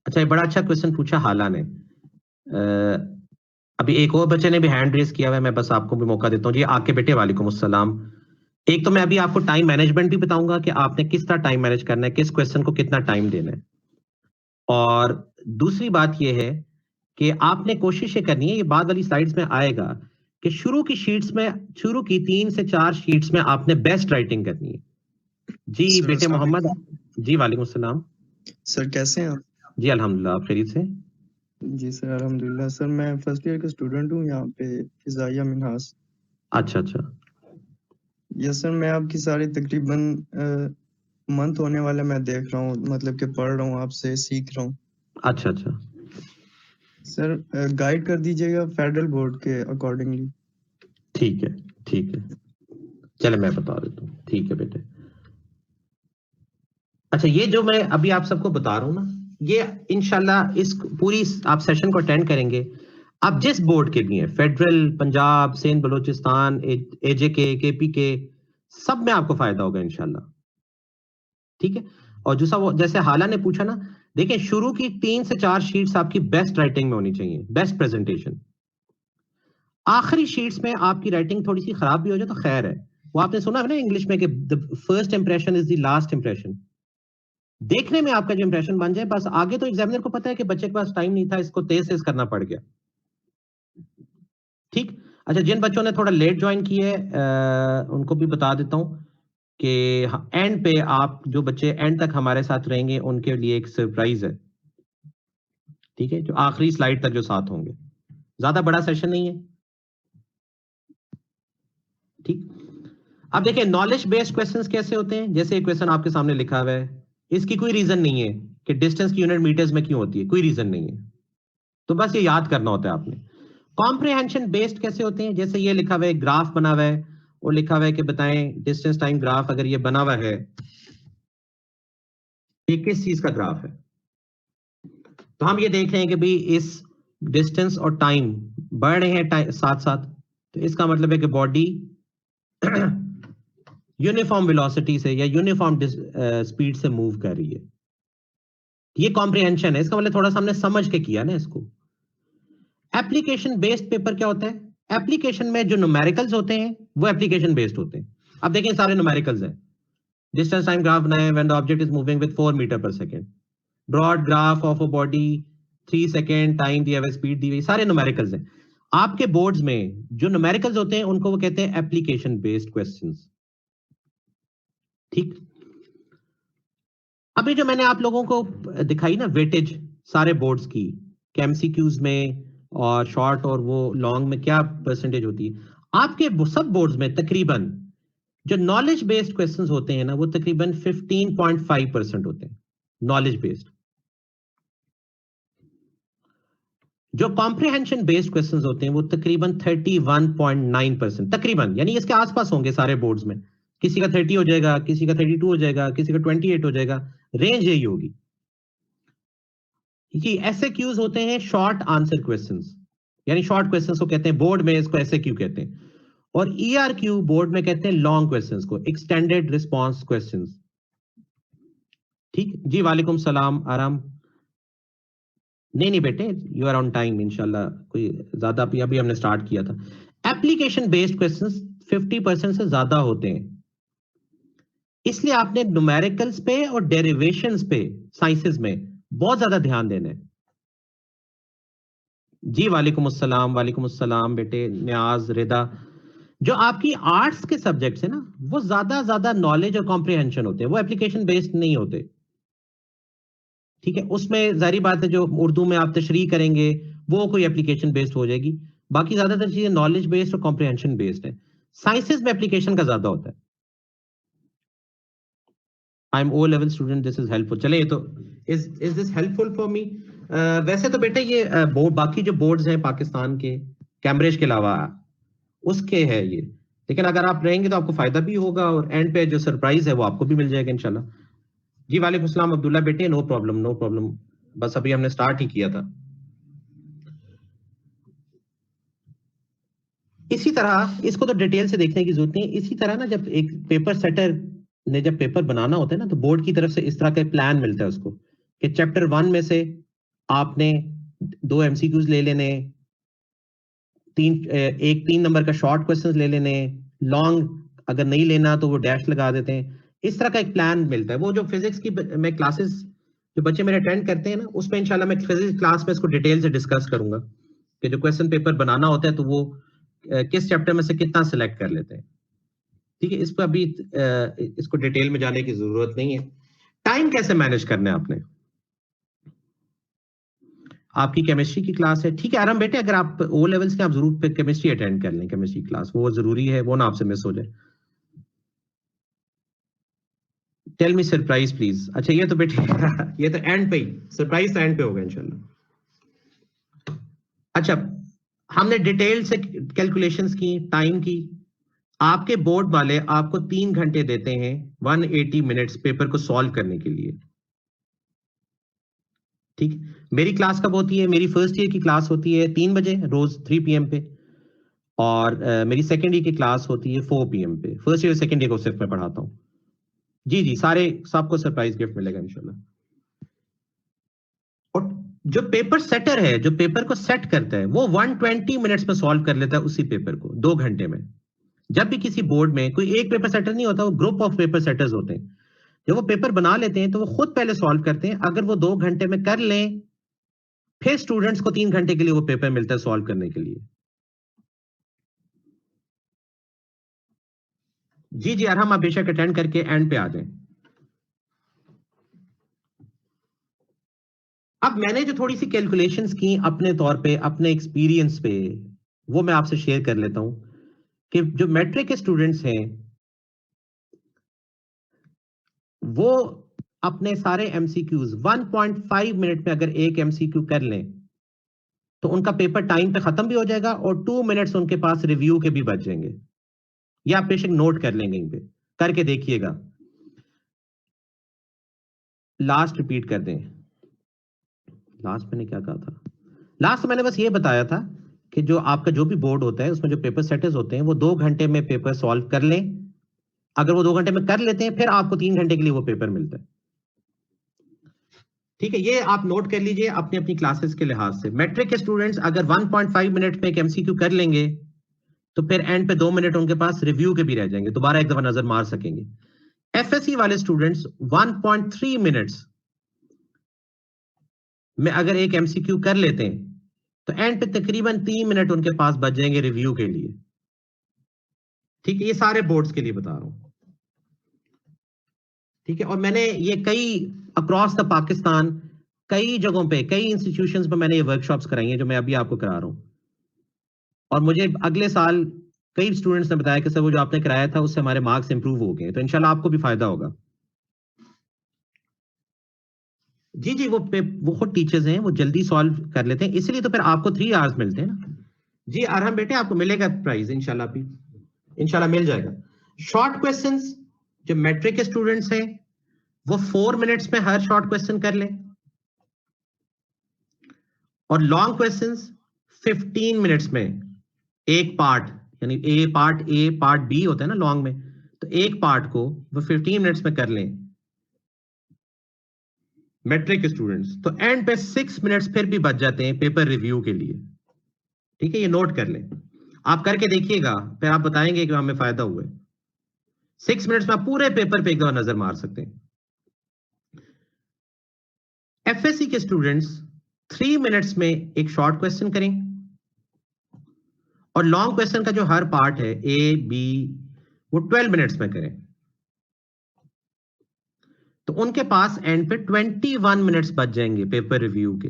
अच्छा, ये बड़ा अच्छा क्वेश्चन पूछा हाला ने। अभी एक और बच्चे ने भी हैंड रेज किया हुआ है, मैं बस आपको भी मौका देता हूँ। जी आके बेटे, वालेकुम अस्सलाम। एक तो मैं अभी आपको टाइम मैनेजमेंट भी बताऊंगा कि आपने किस तरह टाइम मैनेज करना है, किस क्वेश्चन को कितना टाइम देना है। और दूसरी बात यह है कि आपने कोशिश ये करनी है, ये बाद वाली स्लाइड्स में आएगा, कि शुरू की 3 से 4 शीट्स में आपने बेस्ट राइटिंग करनी है। जी सर, बेटे अस्सलाम मोहम्मद। वालेकुम। जी वालेकुम अस्सलाम। सर कैसे हैं आप? जी अल्हम्दुलिल्लाह, आप खैरियत से? जी सर अल्हम्दुलिल्लाह। सर मैं फर्स्ट ईयर का स्टूडेंट हूँ यहाँ पे फिजाइया मिन्हास। अच्छा अच्छा। यस सर, मैं आपकी सारी तकरीबन मंथ होने वाला मैं देख रहा हूँ, मतलब कि पढ़ रहा हूँ, आपसे सीख रहा हूँ। अच्छा अच्छा। सर गाइड कर दीजिएगा फेडरल बोर्ड के अकॉर्डिंगली। ठीक है ठीक है, चले मैं बता देता हूँ। ठीक है बेटे। अच्छा, ये जो मैं अभी आप सबको बता रहा हूँ ना, ये इंशाल्लाह इस पूरी आप सेशन को अटेंड करेंगे, आप जिस बोर्ड के भी हैं, federal, Punjab, Sindh, Balochistan, AJK, KPK, सब में आपको फायदा होगा इंशाल्लाह। ठीक है। और दूसरा वो जैसे हाला ने पूछा ना, देखिए शुरू की 3 से 4 शीट्स आपकी बेस्ट राइटिंग में होनी चाहिए, बेस्ट प्रेजेंटेशन। आखिरी शीट्स में आपकी राइटिंग थोड़ी सी खराब भी हो जाए तो खैर है, वो आपने सुना है ना इंग्लिश में कि the first impression is the last impression. देखने में आपका जो इंप्रेशन बन जाए, बस आगे तो एग्जामिनर को पता है कि बच्चे के पास टाइम नहीं था, इसको तेज करना पड़ गया। ठीक। अच्छा, जिन बच्चों ने थोड़ा लेट ज्वाइन किए उनको भी बता देता हूं कि एंड पे आप जो बच्चे एंड तक हमारे साथ रहेंगे उनके लिए एक सरप्राइज है। ठीक है, जो आखिरी स्लाइड तक जो साथ होंगे, ज्यादा बड़ा सेशन नहीं है। ठीक, अब देखिए नॉलेज बेस्ड क्वेश्चंस कैसे होते हैं। जैसे एक क्वेश्चन आपके सामने लिखा हुआ है, इसकी कोई रीजन नहीं है कि डिस्टेंस की यूनिट मीटर्स में क्यों होती है, कोई रीजन नहीं है, तो बस ये याद करना होता है आपने। कॉम्प्रिहेंशन बेस्ड कैसे होते हैं, जैसे ये लिखा हुआ है, ग्राफ बना हुआ है और लिखा हुआ है कि बताएं डिस्टेंस टाइम ग्राफ, अगर ये बना हुआ है, ये किस चीज का ग्राफ है, तो हम ये देख रहे हैं कि भाई इस डिस्टेंस और टाइम बढ़ रहे हैं साथ साथ, तो इसका मतलब है कि बॉडी यूनिफॉर्म वेलोसिटी से या यूनिफॉर्म स्पीड से मूव कर रही है। ये कॉम्प्रिहेंशन है, इसका मतलब थोड़ा सा हमने समझ के किया ना इसको। एप्लीकेशन बेस्ड पेपर क्या होता है, एप्लीकेशन में जो न्यूमेरिकल्स होते हैं वो एप्लीकेशन बेस्ड होते हैं। अब देखें सारे न्यूमेरिकल्स हैं, डिस्टेंस टाइम ग्राफ बनाए when the object is moving with 4 metre per second, broad graph of a body 3 second, time दी हुई, स्पीड दी हुई, सारे न्यूमेरिकल्स हैं। आपके बोर्ड्स में जो न्यूमेरिकल्स होते हैं उनको वो कहते हैं एप्लीकेशन बेस्ड क्वेश्चंस। ठीक, अभी जो मैंने आप लोगों को दिखाई ना वेटेज सारे बोर्ड्स की, एमसीक्यूज में और शॉर्ट और वो लॉन्ग में क्या परसेंटेज होती है, आपके सब बोर्ड्स में तकरीबन जो नॉलेज बेस्ड क्वेश्चंस होते हैं ना वो तकरीबन 15.5% होते हैं नॉलेज बेस्ड। जो कॉम्प्रिहेंशन बेस्ड क्वेश्चंस होते हैं वो तकरीबन 31.9%, तकरीबन, यानी इसके आसपास होंगे सारे बोर्ड्स में। किसी का 30 हो जाएगा, किसी का 32 हो जाएगा, किसी का 28 हो जाएगा, रेंज यही होगी। कि एसएक्यूज होते हैं शॉर्ट आंसर क्वेश्चंस, यानी शॉर्ट क्वेश्चंस को कहते हैं बोर्ड में, इसको एसएक्यू कहते हैं। और ईआरक्यू बोर्ड में कहते हैं लॉन्ग क्वेश्चंस को, एक्सटेंडेड रिस्पांस क्वेश्चंस। ठीक जी, वालेकुम सलाम आराम। नहीं बेटे, यू आर ऑन टाइम इंशाल्लाह, कोई ज्यादा अभी हमने स्टार्ट किया था। एप्लीकेशन बेस्ड क्वेश्चंस 50% से ज्यादा होते हैं, इसलिए आपने न्यूमेरिकल्स पे और डेरिवेशंस पे साइंसेस में बहुत ज्यादा ध्यान देना है। जी वालेकुम अस्सलाम बेटे न्याज रिदा। जो आपकी आर्ट्स के सब्जेक्ट्स है ना वो ज्यादा नॉलेज और कॉम्प्रिहेंशन होते हैं, वो एप्लीकेशन बेस्ड नहीं होते। ठीक है, उसमें जारी बात है जो उर्दू में आप तशरीह करेंगे वो कोई एप्लीकेशन बेस्ड हो जाएगी, बाकी ज्यादातर चीजें नॉलेज बेस्ड और कॉम्प्रिहेंशन बेस्ड है। साइंसेस में एप्लीकेशन का ज्यादा होता है। I am O level student, this is helpful. चले, ये तो is this helpful for me. वैसे तो बेटा ये बोर्ड, बाकी जो बोर्ड्स हैं पाकिस्तान के कैम्ब्रिज के अलावा उसके है ये, लेकिन अगर आप रहेंगे तो आपको फायदा भी होगा और एंड पे जो सरप्राइज है वो आपको भी मिल जाएगा इंशाल्लाह। जी वालेकुम सलाम अब्दुल्ला बेटे, नो प्रॉब्लम, बस अभी हमने स्टार्ट ही किया था। इसी तरह इसको तो डिटेल से देखने की जरूरत नहीं। इसी तरह ना जब एक पेपर सेटर ने जब पेपर बनाना होता है ना तो बोर्ड की तरफ से इस तरह का प्लान मिलता है उसको कि चैप्टर 1 में से आपने 2 एमसीक्यूज ले लेने, एक 3 नंबर का शॉर्ट क्वेश्चन ले लेने, लॉन्ग अगर नहीं लेना तो वो डैश लगा देते हैं। इस तरह का एक प्लान मिलता है। वो जो फिजिक्स की मैं क्लासेस जो बच्चे मेरे अटेंड करते हैं ना उसमें इंशाल्लाह मैं फिजिक्स क्लास में इसको डिटेल से डिस्कस करूंगा कि जो क्वेश्चन पेपर बनाना होता है तो वो किस चैप्टर में से कितना सिलेक्ट कर लेते हैं। ठीक है, इस पर अभी इसको डिटेल में जाने की जरूरत नहीं है। टाइम कैसे मैनेज करना है आपने, आपकी केमिस्ट्री की क्लास है, ठीक है आराम बेटे, अगर आप ओ लेवल्स के आप जरूर केमिस्ट्री अटेंड कर लें, केमिस्ट्री क्लास वो जरूरी है, वो ना आपसे मिस हो जाए। Tell me surprise please. अच्छा ये तो बेटे ये तो एंड पे ही सरप्राइज, तो एंड पे होगा इंशाल्लाह। अच्छा, हमने डिटेल से कैलकुलेशंस की टाइम की। आपके बोर्ड वाले आपको 3 घंटे देते हैं 180 मिनट्स पेपर को सॉल्व करने के लिए। ठीक, मेरी क्लास कब होती है, मेरी फर्स्ट ईयर की क्लास होती है 3 बजे रोज 3 PM पे, और मेरी सेकेंड ईयर की क्लास होती है 4 PM पे। फर्स्ट ईयर सेकेंड ईयर को सिर्फ मैं पढ़ाता हूँ। जी सारे सबको सरप्राइज गिफ्ट मिलेगा इंशाल्लाह। और जो पेपर सेटर है, जो पेपर को सेट करता है, वो 120 मिनट्स में सॉल्व कर लेता है उसी पेपर को 2 घंटे में। जब भी किसी बोर्ड में कोई एक पेपर सेटर नहीं होता, वो ग्रुप ऑफ पेपर सेटर्स होते हैं। जब वो पेपर बना लेते हैं तो वो खुद पहले सॉल्व करते हैं। अगर वो 2 घंटे में कर लें फिर स्टूडेंट्स को 3 घंटे के लिए वो पेपर मिलता है सॉल्व करने के लिए। जी अरहम, आप बेशक अटेंड करके एंड पे आ जाएं। अब मैंने जो थोड़ी सी कैलकुलेशंस की अपने तौर पे, अपने एक्सपीरियंस पे, वो मैं आपसे शेयर कर लेता हूं कि जो मैट्रिक के स्टूडेंट्स हैं वो अपने सारे एमसीक्यूज 1.5 मिनट में अगर एक एमसीक्यू कर लें तो उनका पेपर टाइम पे खत्म भी हो जाएगा और 2 मिनट्स उनके पास रिव्यू के भी बच जाएंगे। या आप बेशक नोट कर लेंगे, इन पे करके देखिएगा। लास्ट रिपीट कर दें। लास्ट मैंने क्या कहा था? लास्ट मैंने बस ये बताया था कि जो आपका जो भी बोर्ड होता है उसमें जो पेपर सेटर्स होते हैं वो 2 घंटे में पेपर सॉल्व कर लें। अगर वो 2 घंटे में कर लेते हैं फिर आपको 3 घंटे के लिए वो पेपर मिलता है। ठीक है, ये आप नोट कर लीजिए अपनी अपनी क्लासेस के लिहाज से। मैट्रिक के स्टूडेंट्स अगर 1.5 मिनट में एक एमसीक्यू कर लेंगे तो फिर एंड पे 2 मिनट उनके पास रिव्यू के भी रह जाएंगे, दोबारा एक दफा नजर मार सकेंगे। एफएससी वाले स्टूडेंट्स 1.3 मिनट्स में अगर एक एमसीक्यू कर लेते हैं तो एंड पे तकरीबन 3 मिनट उनके पास बच जाएंगे रिव्यू के लिए। ठीक है, ये सारे बोर्ड्स के लिए बता रहा हूं। ठीक है, और मैंने ये कई अक्रॉस द पाकिस्तान कई जगहों पे, कई इंस्टीट्यूशंस पे मैंने ये वर्कशॉप्स कराई हैं जो मैं अभी आपको करा रहा हूं। और मुझे अगले साल कई स्टूडेंट्स ने बताया कि सर वो जो आपने कराया था उससे हमारे मार्क्स इंप्रूव हो गए, तो इंशाल्लाह आपको भी फायदा होगा। जी जी, वो खुद टीचर्स हैं, वो जल्दी सॉल्व कर लेते हैं, इसलिए तो फिर आपको 3 आवर्स मिलते हैं ना। जी अरहम बेटे, आपको मिलेगा प्राइज इंशाल्लाह, भी इंशाल्लाह मिल जाएगा। शॉर्ट क्वेश्चंस जो मैट्रिक के स्टूडेंट्स हैं वो 4 मिनट्स में हर शॉर्ट क्वेश्चन कर लें, और लॉन्ग क्वेश्चंस 15 मिनट्स में एक पार्ट, यानी ए पार्ट बी होता है ना लॉन्ग में, तो एक पार्ट को वो 15 मिनट्स में कर लें मैट्रिक के स्टूडेंट्स, तो एंड पे 6 मिनट्स फिर भी बच जाते हैं पेपर रिव्यू के लिए। ठीक है, ये नोट कर लें, आप करके देखिएगा, फिर आप बताएंगे कि हमें फायदा हुआ है। 6 मिनट्स में आप पूरे पेपर पे एक दफा नजर मार सकते हैं। एफएससी के स्टूडेंट्स 3 मिनट्स में एक शॉर्ट क्वेश्चन करें, और लॉन्ग क्वेश्चन का जो हर पार्ट है ए बी वो 12 मिनट्स में करें, तो उनके पास एंड पे 21 मिनट्स बच जाएंगे पेपर रिव्यू के।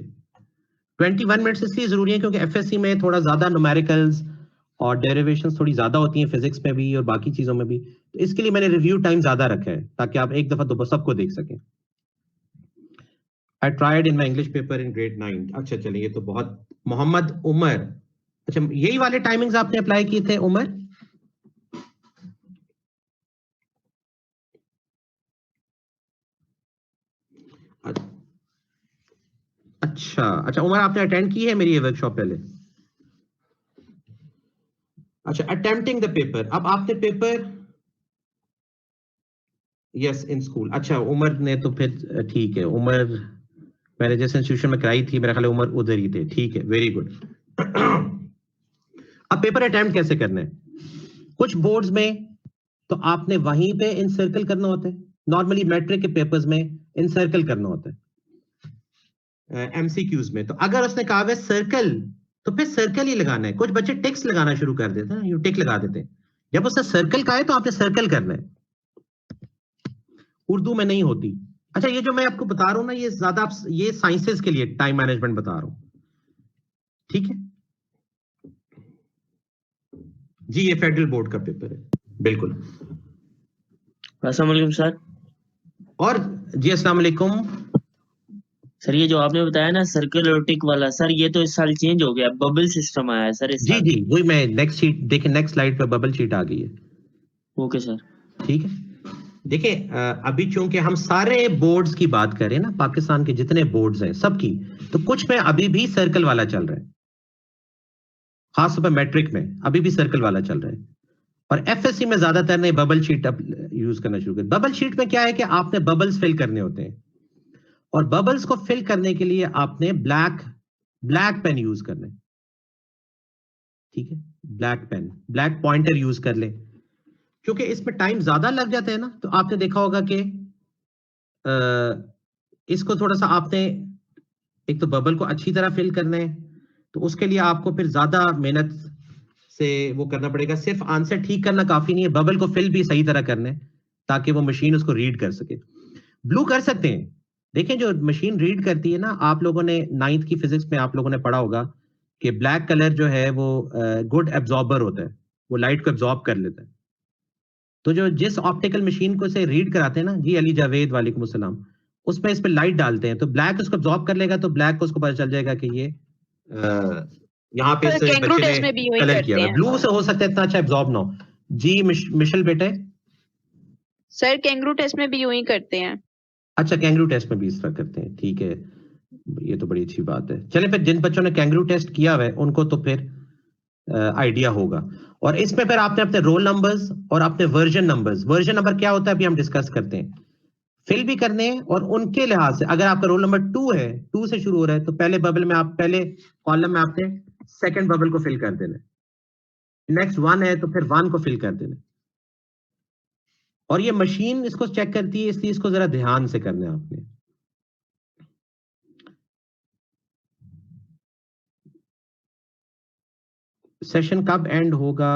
21 मिनट्स इसलिए जरूरी है क्योंकि एफएससी में थोड़ा ज्यादा न्यूमेरिकल्स और डेरिवेशंस थोड़ी ज्यादा होती हैं, फिजिक्स में भी और बाकी चीजों में भी, तो इसके लिए मैंने रिव्यू टाइम ज्यादा रखा है ताकि आप एक दफा दो सबको देख सकें। I tried in my English paper in grade 9। अच्छा चलिए, ये तो बहुत। मोहम्मद उमर, अच्छा यही वाले टाइमिंग्स आपने अप्लाई किए थे उमर? अच्छा उमर, आपने अटेंड की है मेरी ये वर्कशॉप पहले? अच्छा, अटेम्प्टिंग द पेपर, अब आपने पेपर यस इन स्कूल। अच्छा उमर ने तो फिर ठीक है, उमर मैंने जिस इंस्टीट्यूशन में कराई थी मेरा ख्याल है उमर उधर ही थे। ठीक है, वेरी गुड। अब पेपर अटेम्प्ट कैसे करना है? कुछ बोर्ड्स में तो आपने वहीं पे इनसर्कल करना होता है, नॉर्मली मैट्रिक के पेपर्स में इनसर्कल करना होता है एमसीक्यूज में। तो अगर उसने कहा है सर्कल तो फिर सर्कल ही लगाना है। कुछ बच्चे टिक्स लगाना शुरू कर देते हैं, यू टिक लगा देते हैं। जब उसने सर्कल कहा है तो आपने सर्कल करना है, उर्दू में नहीं होती। अच्छा, ये जो मैं आपको बता रहा हूं ना, ये ज्यादा ये साइंसेस के लिए टाइम मैनेजमेंट बता रहा हूं। ठीक है जी, ये फेडरल बोर्ड का पेपर है, बिल्कुल। अस्सलाम वालेकुम सर। और जी अस्सलाम वालेकुम सर, ये जो आपने बताया ना सर्कल और टिक वाला, सर ये तो इस साल चेंज हो गया, बबल सिस्टम आया है सर इस साल। जी वही मैं नेक्स्ट शीट देखें, नेक्स्ट स्लाइड पे बबल शीट आ गई है। Okay sir. ठीक है, देखिए अभी चूंकि हम सारे बोर्ड्स की बात करें ना, पाकिस्तान के जितने बोर्ड्स हैं सबकी, तो कुछ में अभी भी सर्कल वाला चल रहा है, खासतौर पर मैट्रिक में अभी भी सर्कल वाला चल रहा है, और एफएससी में ज्यादातर ने बबल शीट अब यूज करना शुरू कर। बबल शीट में क्या है कि आपने बबल्स फिल करने होते हैं, और बबल्स को फिल करने के लिए आपने ब्लैक पेन यूज करना है। ठीक है, black pen, black pointer use कर ले, क्योंकि इसमें टाइम ज्यादा लग जाता है ना। तो आपने देखा होगा कि इसको थोड़ा सा आपने एक तो बबल को अच्छी तरह फिल करना है, तो उसके लिए आपको फिर ज्यादा मेहनत से वो करना पड़ेगा। सिर्फ आंसर ठीक करना काफी नहीं है, बबल को फिल भी सही तरह करना है ताकि वो मशीन उसको रीड कर सके। ब्लू कर सकते हैं, देखें जो मशीन रीड करती है ना, आप लोगों ने 9th की फिजिक्स में आप लोगों ने पढ़ा होगा कि ब्लैक कलर जो है वो गुड एब्जॉर्बर होता है, वो लाइट को एब्जॉर्ब कर लेता है। तो जो जिस ऑप्टिकल मशीन को से रीड कराते हैं ना जी, अली जावेद वालेकुम अस्सलाम, उसमें इस पे लाइट डालते हैं तो ब्लैक उसको एब्जॉर्ब कर लेगा, तो ब्लैक को उसको पता चल जाएगा कि ये यहाँ पे सर इस कैंगरू बच्चे टेस्ट ने में भी वही कलर करते किया हुआ है। हैं। ब्लू से हो सकता है इतना अच्छा एब्जॉर्ब ना हो। जी मिशल बेटे, सर कैंगरू टेस्ट में भी यूं ही करते हैं। अच्छा कैंगरू टेस्ट में भी इस तरह करते हैं, ठीक है, ये तो बड़ी अच्छी बात है। चले फिर जिन बच्चों ने कैंगरू टेस्ट किया हुआ है उनको तो फिर आइडिया होगा। और इसमें फिर आपने अपने रोल नंबर्स और अपने वर्जन नंबर क्या होता है अभी हम डिस्कस करते हैं, फिल भी करने हैं। और उनके लिहाज से अगर आपका रोल नंबर 2 है, 2 से शुरू हो रहा है, तो पहले बबल में आप पहले कॉलम में आपने सेकंड बबल को फिल कर देना, नेक्स्ट 1 है तो फिर 1 को फिल कर देना। और ये मशीन इसको चेक करती है, इसलिए इसको जरा ध्यान से करना है आपने। सेशन कब एंड होगा?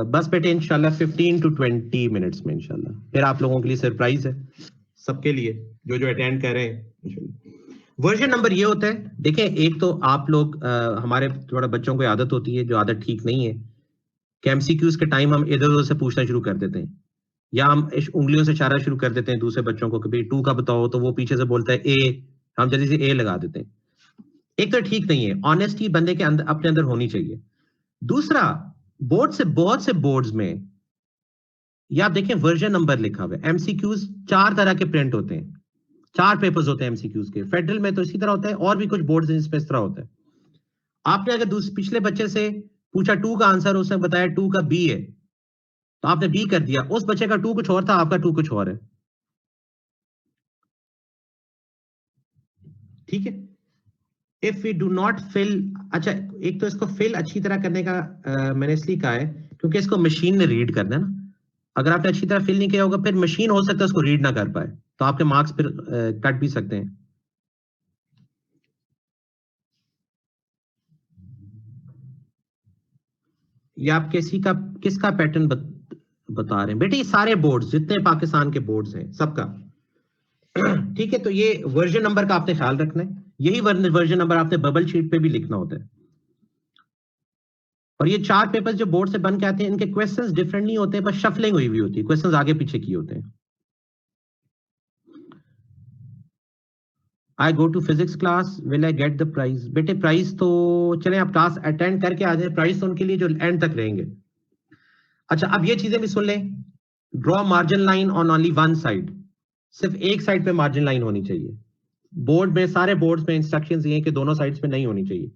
बस बेटे इंशाल्लाह 15 to 20 मिनट्स में इंशाल्लाह। फिर आप लोगों के लिए सरप्राइज है, सबके लिए जो जो अटेंड कर रहे हैं इंशाल्लाह। वर्जन नंबर ये होता है, देखें एक तो आप लोग हमारे थोड़ा बच्चों को आदत होती है, जो आदत ठीक नहीं है, कि एमसीक्यूज के टाइम हम इधर उधर से पूछना शुरू कर देते हैं, या हम उंगलियों से इशारा शुरू कर देते हैं दूसरे बच्चों को कि भाई 2 का बताओ, तो वो पीछे से बोलता है ए, हम जल्दी से ए लगा देते हैं। एक तो ठीक नहीं है, ऑनेस्टी बंदे के अंदर अपने अंदर होनी चाहिए। दूसरा, बहुत से बोर्ड्स में या आप देखें वर्जन नंबर लिखा हुआ है। एमसीक्यूज 4 तरह के प्रिंट होते हैं, 4 पेपर्स होते हैं एमसीक्यूज के। फेडरल में तो इसी तरह होता है, और भी कुछ बोर्ड्स हैं जिसमें इस तरह होता है। आपने अगर पिछले बच्चे से पूछा 2 का आंसर, उसने बताया 2 का बी है, तो आपने बी कर दिया, उस बच्चे का 2 कुछ और था, आपका 2 कुछ और है, ठीक है। If we do not fill, अच्छा एक तो इसको फिल अच्छी तरह करने का मैंने इसलिए कहा है क्योंकि इसको मशीन ने रीड करना है ना। अगर आपने अच्छी तरह फिल नहीं किया होगा, फिर मशीन हो सकता है उसको रीड ना कर पाए, तो आपके मार्क्स फिर कट भी सकते हैं। ये आप किसका पैटर्न बता रहे हैं बेटे? ये सारे बोर्ड्स जितने पाकिस्तान के बोर्ड्स हैं सबका, ठीक है। तो ये वर्जन नंबर का आपने ख्याल रखना है, यही वर्जन नंबर आपने बबल शीट पे भी लिखना होता है। और ये 4 पेपर्स जो बोर्ड से बन के आते हैं, इनके क्वेश्चंस डिफरेंट नहीं होते, बस शफलिंग हुई होती है, क्वेश्चंस आगे पीछे किए होते हैं। I go to physics class, will I get the prize? बेटे प्राइज तो चले आप क्लास अटेंड करके आ जाए, प्राइज तो उनके लिए जो एंड तक रहेंगे। अच्छा अब ये चीजें भी सुन लें, draw margin line on only one side, सिर्फ एक साइड पे मार्जिन लाइन होनी चाहिए। बोर्ड में, सारे बोर्ड्स में इंस्ट्रक्शंस ये हैं कि दोनों साइड्स पे नहीं होनी चाहिए।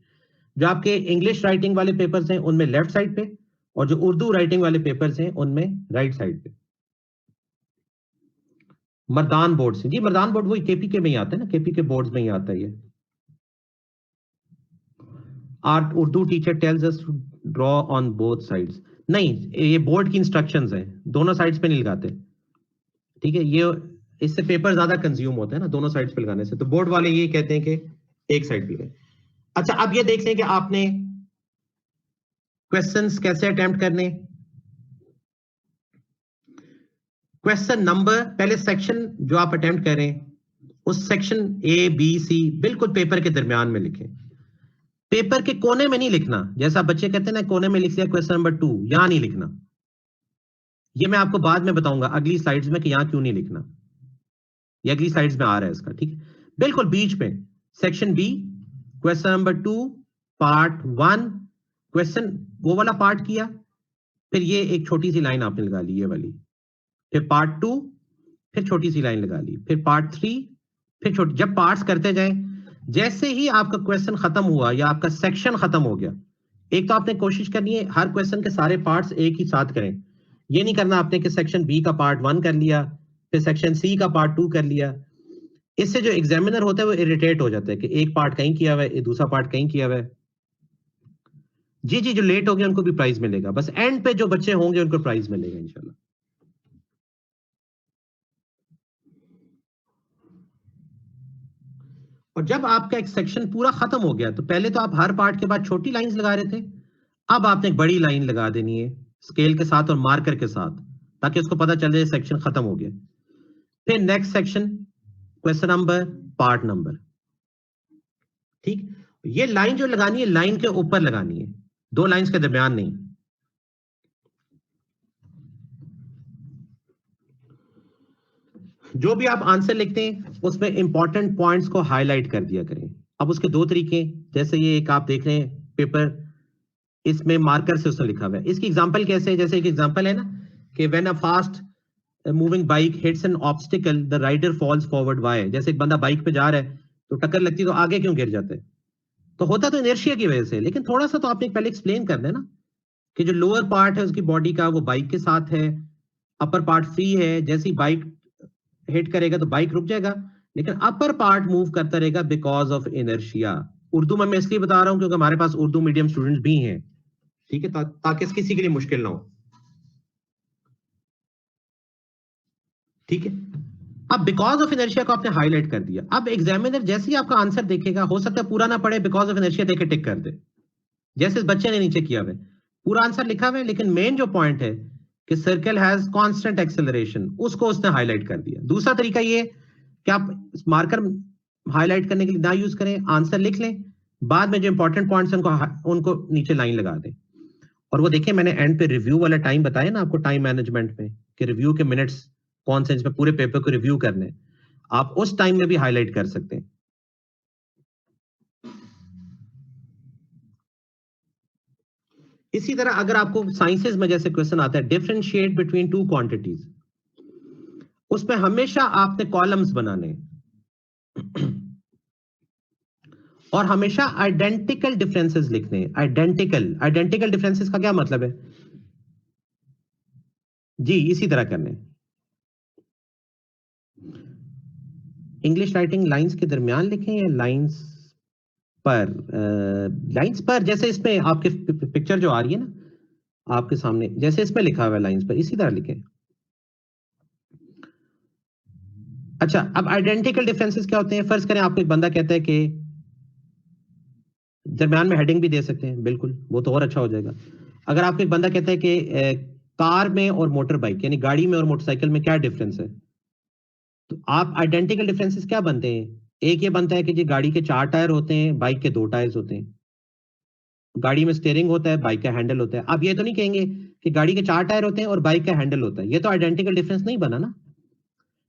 जो आपके इंग्लिश राइटिंग वाले पेपर्स हैं उनमें लेफ्ट साइड पे, और जो उर्दू राइटिंग वाले पेपर्स हैं उनमें राइट साइड पे। मर्दान बोर्ड से, जी मर्दान बोर्ड वही केपी के में ही आता है ना, केपी के बोर्ड्स में ही आता है ये। Our Urdu teacher tells us to draw on both sides, नहीं ये बोर्ड की इंस्ट्रक्शंस हैं, दोनों साइड्स पे नहीं लगाते, ठीक है। ये इससे पेपर ज्यादा कंज्यूम होता है ना दोनों साइड्स पे लगाने से, तो बोर्ड वाले ये कहते हैं कि एक साइड पे लगाएं। अच्छा अब ये देख लें कि आपने क्वेश्चंस कैसे अटेम्प्ट करने। क्वेश्चन नंबर, पहले सेक्शन जो आप अटेम्प्ट करें उस सेक्शन ए बी सी बिल्कुल पेपर के दरमियान में लिखें, पेपर के कोने में नहीं लिखना। जैसा बच्चे कहते हैं ना कोने में लिख दिया क्वेश्चन नंबर 2, यहां नहीं लिखना। ये मैं आपको बाद में बताऊंगा अगली स्लाइड्स में कि यहां क्यों नहीं लिखना, ये अगली स्लाइड्स में आ रहा है इसका, ठीक है। बिल्कुल बीच में section B, question number 2 part 1, question वो वाला पार्ट किया, फिर ये एक छोटी सी लाइन आपने लगा ली ये वाली, फिर पार्ट 2, फिर छोटी सी लाइन लगा ली, फिर पार्ट 3, फिर छोटी। जब पार्ट्स करते जाएं, जैसे ही आपका क्वेश्चन खत्म हुआ या आपका सेक्शन खत्म हो गया, एक तो आपने कोशिश करनी है हर क्वेश्चन के सारे पार्ट्स एक ही साथ करें। ये नहीं करना आपने कि सेक्शन बी का पार्ट 1 कर लिया, फिर सेक्शन सी का पार्ट 2 कर लिया। इससे जो एग्जामिनर होता है वो इरिटेट हो जाता है कि एक पार्ट कहीं किया हुआ है, दूसरा पार्ट कहीं किया हुआ है। जी जी, जो लेट हो गए उनको भी प्राइज मिलेगा, बस एंड पे जो बच्चे होंगे उनको प्राइज मिलेगा इंशाल्लाह। और जब आपका एक सेक्शन पूरा खत्म हो गया, तो पहले तो आप हर पार्ट के बाद छोटी लाइंस लगा रहे थे, अब आपने एक बड़ी लाइन लगा देनी है स्केल के साथ और मार्कर के साथ, ताकि उसको पता चल जाए सेक्शन खत्म हो गया। फिर next section question number, part number. ठीक, ये लाइन जो लगानी है लाइन के ऊपर लगानी है, दो लाइंस के दरमियान नहीं। जो भी आप आंसर लिखते हैं उसमें इंपॉर्टेंट पॉइंट्स को हाईलाइट कर दिया करें। अब उसके दो तरीके, जैसे ये एक आप देख रहे हैं पेपर, इसमें मार्कर से उसने लिखा हुआ है। इसकी एग्जांपल कैसे है, जैसे एक एग्जांपल है ना कि when a fast moving bike hits an obstacle the rider falls forward why. जैसे एक बंदा बाइक पे जा रहा है तो टक्कर लगती है तो आगे क्यों गिर जाता है, तो होता तो इनर्शिया की वजह से। लेकिन थोड़ा सा तो आपने पहले एक्सप्लेन करना है ना कि जो लोअर पार्ट है उसकी बॉडी का वो बाइक के साथ है, अपर पार्ट फ्री है, जैसी बाइक हिट करेगा तो बाइक रुक जाएगा, लेकिन अपर पार्ट मूव करता रहेगा बिकॉज ऑफ इनर्शिया। उर्दू में मैं इसलिए बता रहा हूं क्योंकि हमारे पास उर्दू मीडियम स्टूडेंट्स भी हैं, ठीक है, ताकि किसी के लिए मुश्किल ना हो। ठीक है, अब बिकॉज ऑफ इनर्शिया को आपने हाईलाइट कर दिया। अब एग्जामिनर जैसे ही आपका आंसर देखेगा, हो सकता है पूरा ना पढ़े, बिकॉज ऑफ इनर्शिया देके टिक कर दे, जैसे इस बच्चे ने नीचे किया हुआ है। पूरा आंसर लिखा हुआ है लेकिन मेन जो पॉइंट है कि सर्कल हैज कांस्टेंट एक्सेलरेशन, उसको उसने हाईलाइट कर दिया। दूसरा तरीका ये कि आप मार्कर हाईलाइट करने के लिए ना यूज करें, आंसर लिख लें, बाद में जो इंपॉर्टेंट पॉइंट्स उनको नीचे लाइन लगा दें। और वो देखिए मैंने एंड पे रिव्यू वाला टाइम बताया ना आपको, टाइम मैनेजमेंट में कि रिव्यू के मिनट्स कौन से, जिसमें पूरे पेपर को रिव्यू करने, आप उस टाइम में भी हाईलाइट कर सकते हैं। इसी तरह अगर आपको साइंसेज में जैसे क्वेश्चन आता है डिफरेंशिएट बिटवीन टू क्वांटिटीज, उसमें हमेशा आपने कॉलम्स बनाने और हमेशा आइडेंटिकल डिफरेंसेस लिखने। आइडेंटिकल डिफरेंसेस का क्या मतलब है जी, इसी तरह करने। इंग्लिश राइटिंग लाइंस के दरमियान लिखें या लाइंस पर जैसे इसमें आपके पिक्चर जो आ रही है ना आपके सामने, जैसे इसमें लिखा हुआ है लाइंस पर, इसी तरह लिखें। अच्छा, अब आइडेंटिकल डिफरेंसेस क्या होते हैं? फर्ज करें आपको एक बंदा कहता है कि दरमियान में हेडिंग भी दे सकते हैं, बिल्कुल वो तो और अच्छा हो जाएगा। अगर आपको एक बंदा कहता है कि कार में और मोटर बाइक यानी गाड़ी में और मोटरसाइकिल में क्या डिफरेंस है, तो आप आइडेंटिकल डिफरेंसेस क्या बनते हैं? एक ये बनता है कि जी गाड़ी के 4 टायर होते हैं, बाइक के 2 टायर्स होते हैं। गाड़ी में स्टीयरिंग होता है, बाइक का हैंडल होता है। आप ये तो नहीं कहेंगे कि गाड़ी के 4 टायर होते हैं और बाइक का हैंडल होता है, ये तो आइडेंटिकल डिफरेंस नहीं बना ना।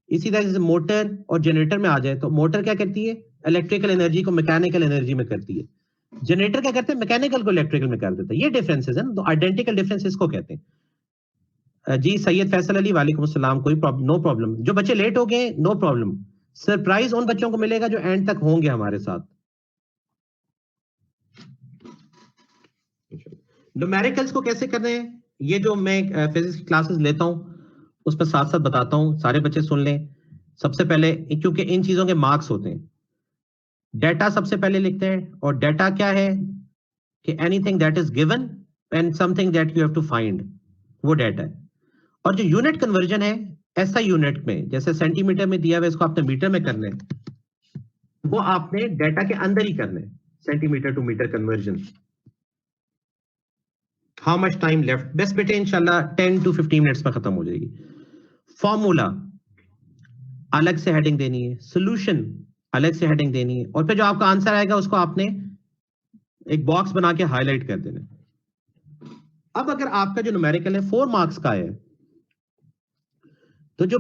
इसी तरह से मोटर और जनरेटर में आ जाए तो मोटर क्या करती है? इलेक्ट्रिकल एनर्जी को मैकेनिकल एनर्जी में करती है। जनरेटर क्या करते हैं? मैकेनिकल को इलेक्ट्रिकल में कर देता है। ये डिफरेंसेस है ना, तो आइडेंटिकल डिफरेंसेस को कहते हैं। जी सैयद फैसल अली, वालेकुम अस्सलाम, कोई प्रॉब्लम, नो प्रॉब्लम। जो बच्चे लेट हो गए नो प्रॉब्लम, सरप्राइज उन बच्चों को मिलेगा जो एंड तक होंगे हमारे साथ। न्यूमेरिकल्स को कैसे करने हैं, ये जो मैं फिजिक्स की क्लासेस लेता हूं उस पर साथ साथ बताता हूं, सारे बच्चे सुन लें। सबसे पहले, क्योंकि इन चीजों के मार्क्स होते हैं, डेटा सबसे पहले लिखते हैं। और डेटा क्या है कि anything that is given and something that you have to find, वो डेटा है। और जो यूनिट कन्वर्जन है, ऐसा यूनिट में जैसे सेंटीमीटर में दिया हुआ इसको आपने मीटर में करना है, वो आपने डेटा के अंदर ही करना है। Centimetre to metre conversion. How much time left? बस बेटे इंशाल्लाह 10 to 15 मिनट्स में खत्म हो जाएगी। फॉर्मूला अलग से हेडिंग देनी है, सॉल्यूशन अलग से हेडिंग देनी है, और फिर जो आपका आंसर आएगा उसको आपने एक बॉक्स बना के हाईलाइट कर देना। अब अगर आपका जो न्यूमेरिकल है 4 मार्क्स का है, तो जो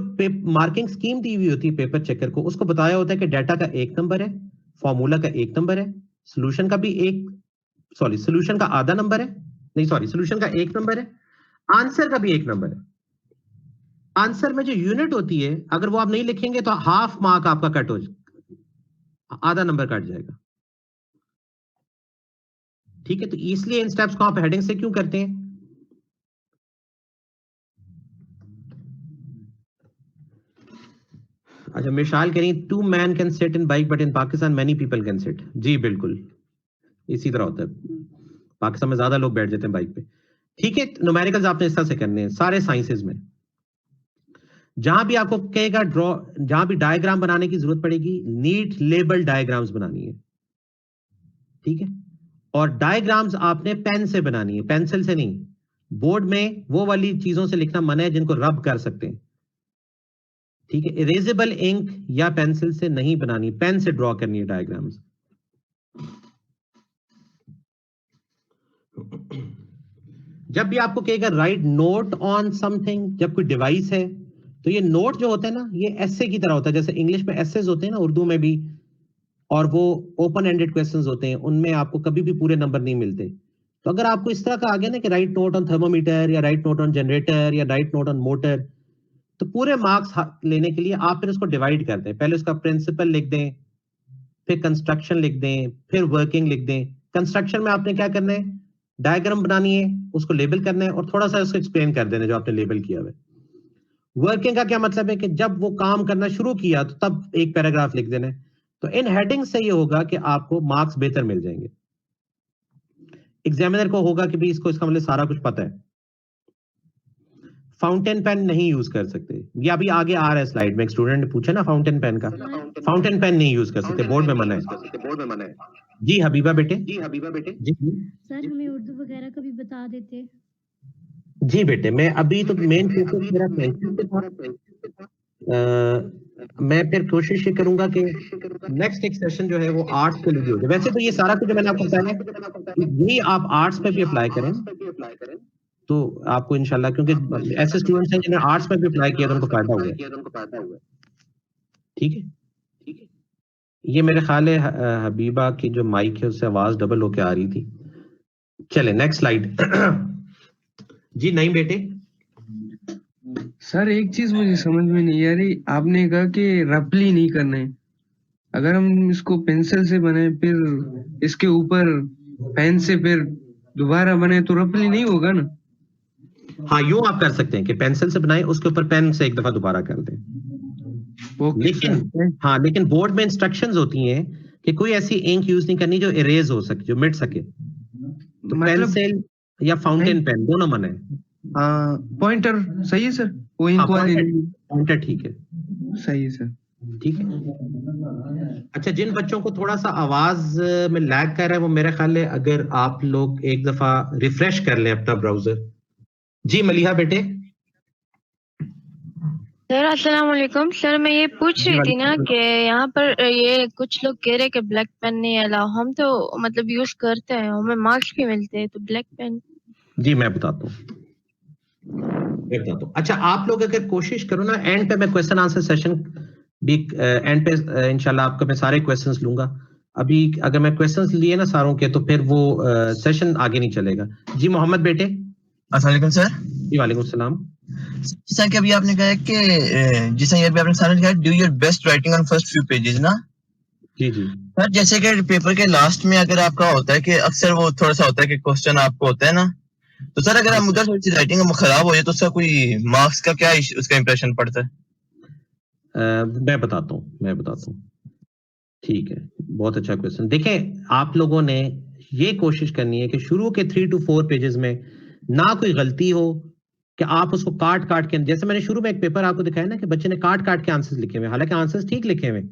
मार्किंग स्कीम दी हुई होती है पेपर चेकर को, उसको बताया होता है कि डाटा का 1 नंबर है, फॉर्मूला का 1 नंबर है, सोल्यूशन का भी सोल्यूशन का आधा नंबर है, सोल्यूशन का 1 नंबर है, आंसर का भी 1 नंबर है। आंसर में जो यूनिट होती है अगर वो आप नहीं लिखेंगे तो हाफ मार्क आपका कट हो जाएगा, आधा नंबर कट जाएगा। ठीक है, तो इसलिए इन स्टेप्स को आप हेडिंग से क्यों करते हैं? अच्छा, मिसाल करें 2 man can sit in bike but in Pakistan many people can sit. जी बिल्कुल इसी तरह होता है, पाकिस्तान में ज्यादा लोग बैठ जाते हैं बाइक पे। ठीक है, न्यूमेरिकल्स आपने इस तरह से करने हैं सारे साइंसेज में। जहां भी आपको कहेगा ड्रॉ, जहां भी डायग्राम बनाने की जरूरत पड़ेगी, नीट लेबल डायग्राम्स बनानी है। ठीक है, और डायग्राम्स आपने पेन से बनानी है, पेंसिल से नहीं। बोर्ड में वो वाली चीजों से लिखना मना है जिनको रब कर सकते हैं। ठीक है, इरेजेबल इंक या पेंसिल से नहीं बनानी, पेन से ड्रॉ करनी है डायग्राम्स। जब भी आपको कहेगा राइट नोट ऑन समथिंग, जब कोई डिवाइस है, तो ये नोट जो होता है ना, ये एसे की तरह होता है, जैसे इंग्लिश में एसेज होते हैं ना, उर्दू में भी, और वो ओपन एंडेड क्वेश्चंस होते हैं, उनमें आपको कभी भी पूरे नंबर नहीं मिलते। तो अगर आपको इस तरह का आ गया ना कि राइट नोट ऑन थर्मोमीटर या राइट नोट ऑन जनरेटर या राइट नोट ऑन मोटर, तो पूरे मार्क्स लेने के लिए आप फिर उसको डिवाइड करते हैं। पहले उसका प्रिंसिपल लिख दें, फिर कंस्ट्रक्शन लिख दें, फिर वर्किंग लिख दें। कंस्ट्रक्शन में आपने क्या करना है, डायग्राम बनानी है, उसको लेबल करना है और थोड़ा सा उसको एक्सप्लेन कर देना जो आपने लेबल किया हुआ है। वर्किंग का क्या मतलब है कि जब वो काम करना शुरू किया तो तब एक पैराग्राफ लिख देना है। तो इन हेडिंग से ये होगा कि आपको मार्क्स बेहतर मिल जाएंगे। एग्जामिनर को होगा कि भाई इसको इसका मतलब सारा कुछ पता है। फाउंटेन पेन नहीं यूज कर सकते, ये अभी आगे आ रहा है स्लाइड में, एक स्टूडेंट ने पूछा ना फाउंटेन पेन का, फाउंटेन पेन नहीं यूज कर सकते, बोर्ड में मना है। जी हबीबा बेटे, जी सर हमें उर्दू वगैरह का भी बता देते। जी बेटे, मैं अभी तो मेन फोकस मेरा पेंसिल पे था। मैं फिर कोशिश ये करूंगा कि नेक्स्ट एक सेशन जो है वो आर्ट्स के लिए हो जाए। वैसे तो ये सारा कुछ जो मैंने आपको बताया यही आप आर्ट्स पे भी अप्लाई करें तो आपको इंशाल्लाह, क्योंकि ऐसे स्टूडेंट्स हैं जिन्होंने आर्ट्स में भी अप्लाई किया तो उनको फायदा हुआ। ठीक है, ये मेरे ख्याल है हबीबा की जो माइक है उससे आवाज डबल होके आ रही थी। चले नेक्स्ट स्लाइड। जी नहीं बेटे। सर एक चीज मुझे समझ में नहीं आ रही, आपने कहा कि रफली नहीं करना है, अगर हम इसको पेंसिल से बने फिर इसके ऊपर पेन से फिर दोबारा बने तो रफली नहीं होगा ना? हाँ यूं आप कर सकते हैं कि पेंसिल से बनाए, उसके ऊपर पेन से एक दफा दोबारा कर दें। लेकिन हाँ, लेकिन बोर्ड में इंस्ट्रक्शंस होती हैं कि कोई ऐसी इंक यूज नहीं करनी जो इरेज हो सके, जो मिट सके। तो मतलब पेंसिल या फाउंटेन पेन दोनों मना है। पॉइंटर सही है सर, वो इंक वाली नहीं? पॉइंटर ठीक है, सही है सर। ठीक है। अच्छा, जिन बच्चों को थोड़ा सा आवाज में लैग कर रहा है वो मेरे ख्याल है अगर आप लोग एक दफा रिफ्रेश कर लें अपना ब्राउजर। जी मलिहा बेटे। सर अस्सलाम वालेकुम। सर मैं ये पूछ रही थी ना कि यहाँ पर ये कुछ लोग कह रहे कि ब्लैक पेन नहीं अलाउ, हम तो मतलब यूज करते हैं, हमें मार्क्स भी मिलते हैं, तो ब्लैक पेन। जी मैं बताता हूँ। अच्छा आप लोग अगर कोशिश करो ना, एंड पे मैं क्वेश्चन आंसर सेशन भी एंड पे इंशाल्लाह आपको मैं सारे क्वेश्चंस लूंगा। अभी अगर मैं क्वेश्चंस लिए ना सारों के तो फिर वो सेशन आगे नहीं चलेगा। जी मोहम्मद बेटे। अस्सलाम वालेकुम सर। जी वालेकुम सलाम। जैसा कि अभी आपने कहा कि जिससे ये भी आपने सारा कहा do your best writing on first few pages ना। जी जी सर जैसे कि पेपर के लास्ट में अगर आपका होता है कि अक्सर वो थोड़ा सा होता है कि क्वेश्चन आपको होता है ना, तो सर अगर हम उधर थोड़ी सी राइटिंग खराब हो जाए तो उसका कोई मार्क्स का क्या उसका इंप्रेशन पड़ता है? मैं बताता हूँ। ठीक है, बहुत अच्छा क्वेश्चन। देखें आप लोगों ने ये कोशिश करनी है कि शुरू के 3 to 4 पेजेस में ना कोई गलती हो, कि आप उसको काट काट के, जैसे मैंने शुरू में एक पेपर आपको दिखाया ना कि बच्चे ने काट काट के आंसर्स लिखे हुए, हालांकि आंसर्स ठीक लिखे हुए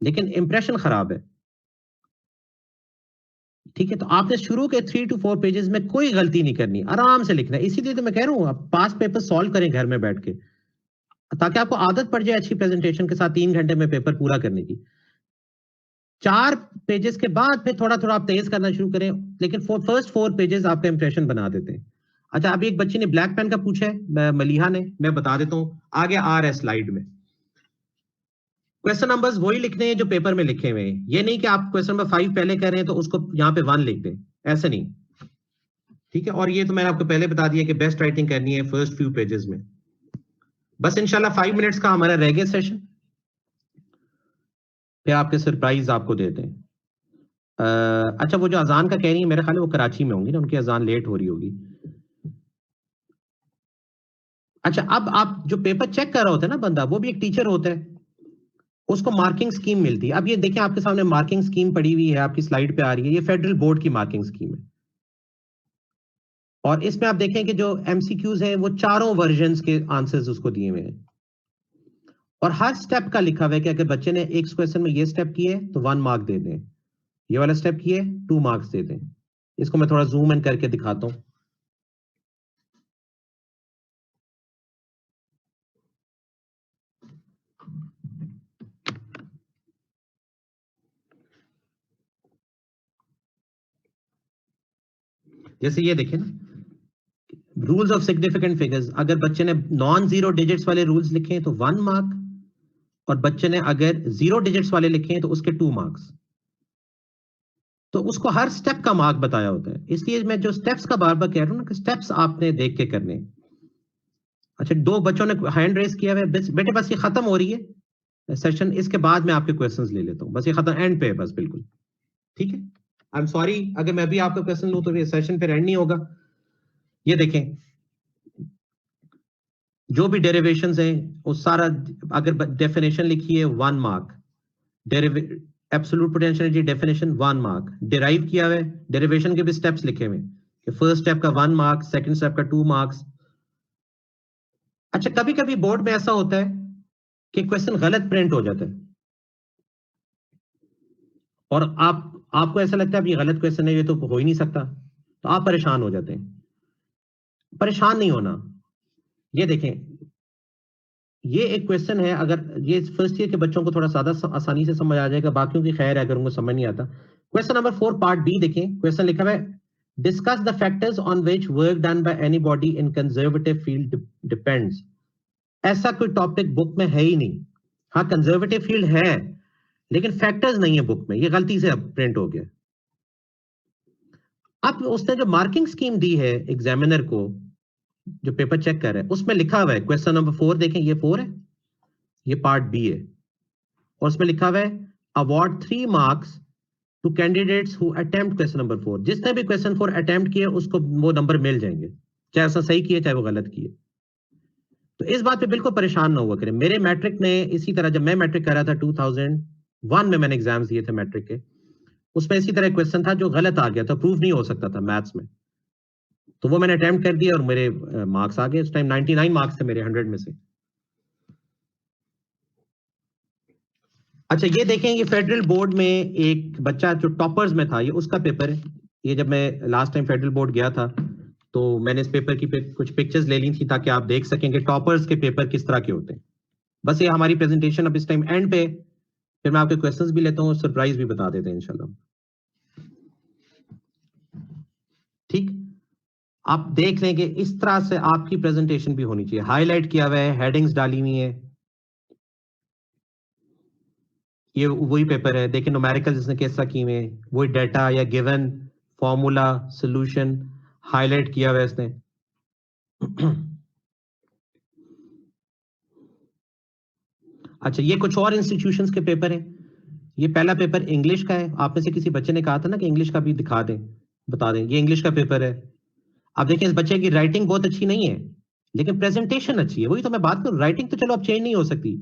लेकिन इंप्रेशन खराब है। ठीक है, तो आपने शुरू के 3 to 4 पेजेस में कोई गलती नहीं करनी, आराम से लिखना है। इसीलिए तो मैं कह रहा हूं आप पास पेपर सॉल्व करें घर में बैठ के, ताकि आपको आदत पड़ जाए अच्छी प्रेजेंटेशन के साथ 3 घंटे में पेपर पूरा करने की। 4 पेजेस के बाद फिर थोड़ा थोड़ा आप तेज करना शुरू करें, लेकिन फर्स्ट 4 पेजेस आपका इंप्रेशन बना देते हैं। अच्छा, अभी एक बच्ची ने ब्लैक पेन का पूछा है, मलिहा ने, मैं बता देता हूं, आगे आ रहा है स्लाइड में। क्वेश्चन नंबर्स वही लिखने हैं जो पेपर में लिखे हुए हैं, ये नहीं कि आप क्वेश्चन नंबर 5 पहले कर रहे हैं तो उसको यहाँ पे 1 लिख दें, ऐसे नहीं। ठीक है, और ये तो मैंने आपको पहले बता दिया कि बेस्ट राइटिंग करनी है फर्स्ट फ्यू पेजेस में। बस इंशाल्लाह 5 मिनट्स का हमारा रह गया सेशन, फिर आपके सरप्राइज आपको देते हैं। अच्छा, वो जो अजान का कह रही है मेरे ख्याल है वो कराची में होंगी ना, उनकी अजान लेट हो रही होगी। अच्छा, अब आप जो पेपर चेक कर रहा होता है ना बंदा, वो भी एक टीचर होता है, उसको मार्किंग स्कीम मिलती है। अब ये देखें आपके सामने मार्किंग स्कीम पड़ी हुई है, आपकी स्लाइड पे आ रही है, ये फेडरल बोर्ड की मार्किंग स्कीम है। और इसमें आप देखें कि जो एमसीक्यूज हैं वो चारों वर्जन्स के आंसर्स उसको दिए हुए हैं, और हर स्टेप का लिखा हुआ है कि अगर बच्चे ने एक क्वेश्चन में ये स्टेप किए तो 1 मार्क दे दें, ये वाला स्टेप किए 2 मार्क्स दे दें। इसको मैं थोड़ा जूम इन करके दिखाता हूं। जैसे ये देखें ना, रूल्स ऑफ सिग्निफिकेंट फिगर्स, अगर बच्चे ने नॉन जीरो डिजिट्स वाले रूल्स लिखे हैं तो 1 मार्क, और बच्चे ने अगर 0 डिजिट्स वाले लिखे हैं तो उसके 2 मार्क्स। तो उसको हर स्टेप का मार्क बताया होता है, इसलिए मैं जो स्टेप्स का बार बार कह रहा हूं ना कि स्टेप्स आपने देख के करने। अच्छा, 2 बच्चों ने हैंड रेस किया है, बेटे बस ये खत्म हो रही है सेशन, इसके बाद मैं आपके क्वेश्चंस ले लेता हूं, बस ये खत्म, एंड पे है बस, बिल्कुल ठीक है। आई एम सॉरी अगर मैं भी आपका क्वेश्चन लूं तो ये सेशन फिर एंड नहीं होगा। ये देखें, जो भी डेरिवेशंस हैं वो सारा, अगर डेफिनेशन लिखी है 1 mark, absolute potential definition 1 mark, derive किया हुआ है, डेरिवेशन के भी स्टेप्स लिखे हुए कि फर्स्ट स्टेप का 1 मार्क, सेकंड स्टेप का 2 मार्क्स। अच्छा, कभी कभी बोर्ड में ऐसा होता है कि क्वेश्चन गलत प्रिंट हो जाता है और आपको ऐसा लगता है अब ये गलत क्वेश्चन है, ये तो हो ही नहीं सकता, तो आप परेशान हो जाते हैं। परेशान नहीं होना। ये देखें, ये एक क्वेश्चन है, अगर ये फर्स्ट ईयर के बच्चों को थोड़ा ज्यादा आसानी से समझ आ जाएगा, बाकियों की खैर है अगर उनको समझ नहीं आता। क्वेश्चन नंबर 4 पार्ट बी देखें, क्वेश्चन लिखा हुआ है, discuss the factors on which work done by anybody in conservative field depends. ऐसा कोई टॉपिक बुक में है ही नहीं। हाँ, कंजर्वेटिव फील्ड है लेकिन फैक्टर्स नहीं है बुक में, ये गलती से अब प्रिंट हो गया। अब उसने जो मार्किंग स्कीम दी है एग्जामिनर को, जो पेपर चेक कर रहा है, उसमें लिखा हुआ है क्वेश्चन नंबर 4 देखें, ये 4 है, ये पार्ट बी है, और उसमें लिखा हुआ है award 3 marks to candidates who attempt question number 4। जिसने भी क्वेश्चन 4 अटेम्प्ट किए उसको वो नंबर मिल जाएंगे, चाहे उसने सही किए चाहे वो गलत किए। तो इस बात पे बिल्कुल परेशान ना हुआ करें। मेरे मैट्रिक में इसी तरह, जब मैं मैट्रिक कर रहा था 2001 में, मैंने एग्जाम्स दिए थे मैट्रिक के, उसमें इसी तरह क्वेश्चन था जो गलत आ गया था, प्रूव नहीं हो सकता था मैथ्स में, तो वो मैंने अटेम्प्ट कर दिया और मेरे मार्क्स आ गए। उस टाइम 99 मार्क्स थे मेरे 100 में से। अच्छा, ये देखें, ये फेडरल बोर्ड में एक बच्चा जो टॉपर्स में था, ये उसका पेपर है। ये जब मैं लास्ट टाइम फेडरल बोर्ड गया था तो मैंने इस पेपर की कुछ पिक्चर्स ले ली थी ताकि आप देख सकें कि टॉपर्स के पेपर किस तरह के होते हैं। बस ये हमारी प्रेजेंटेशन अब इस टाइम एंड पे, फिर मैं आपके क्वेश्चंस भी लेता हूँ और सरप्राइज भी बता देते हैं इंशाल्लाह। ठीक, आप देख लें कि इस तरह से आपकी प्रेजेंटेशन भी होनी चाहिए, हाईलाइट किया हुआ है, हेडिंग्स डाली हुई है। ये वही पेपर है, देखिए न्यूमेरिकल जिसने कैसा की हुए, वही डाटा या गिवन फॉर्मूला सॉल्यूशन हाईलाइट किया हुआ है इसने। अच्छा, ये कुछ और इंस्टीट्यूशंस के पेपर हैं। ये पहला पेपर इंग्लिश का है, आप में से किसी बच्चे ने कहा था ना कि इंग्लिश का भी दिखा दें, बता दें, ये इंग्लिश का पेपर है। अब देखिए, इस बच्चे की राइटिंग बहुत अच्छी नहीं है लेकिन प्रेजेंटेशन अच्छी है। वही तो मैं बात करूं, राइटिंग तो चलो अब चेंज नहीं हो सकती,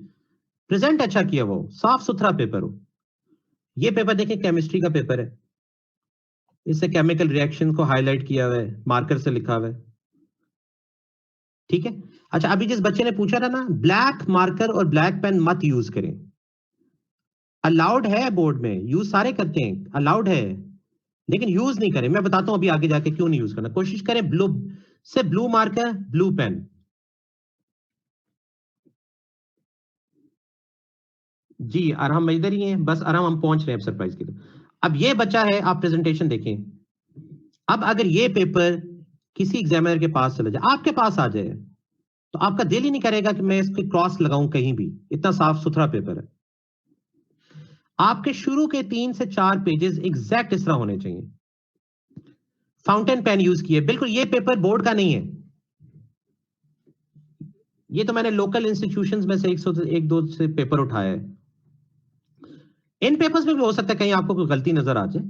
प्रेजेंट अच्छा किया, वो साफ सुथरा पेपर हो। ये पेपर देखिए केमिस्ट्री का पेपर है, इससे केमिकल रिएक्शन को हाईलाइट किया हुआ है, मार्कर से लिखा हुआ है। ठीक है। अच्छा, अभी जिस बच्चे ने पूछा था ना, ब्लैक मार्कर और ब्लैक पेन मत यूज करें, अलाउड है बोर्ड में, यूज सारे करते हैं, अलाउड है, लेकिन यूज नहीं करें। मैं बताता हूं अभी आगे जाके क्यों नहीं यूज करना। कोशिश करें ब्लू मार्कर, ब्लू पेन। जी अरहम इधर ही है, बस अरहम हम पहुंच रहे हैं सरप्राइज की तरफ। अब ये बच्चा है, आप प्रेजेंटेशन देखें। अब अगर ये पेपर किसी एग्जामिनर के पास चला जाए, आपके पास आ जाए, तो आपका दिल ही नहीं करेगा कि मैं इसकी क्रॉस लगाऊं कहीं भी, इतना साफ सुथरा पेपर है। आपके शुरू के 3 से 4 पेजेस एग्जैक्ट इस तरह होने चाहिए। फाउंटेन पेन यूज किए, बिल्कुल ये पेपर बोर्ड का नहीं है, ये तो मैंने लोकल इंस्टीट्यूशंस में से 1-2 से पेपर उठाया है। इन पेपर्स में भी हो सकता है कहीं आपको कोई गलती नजर आ जाए,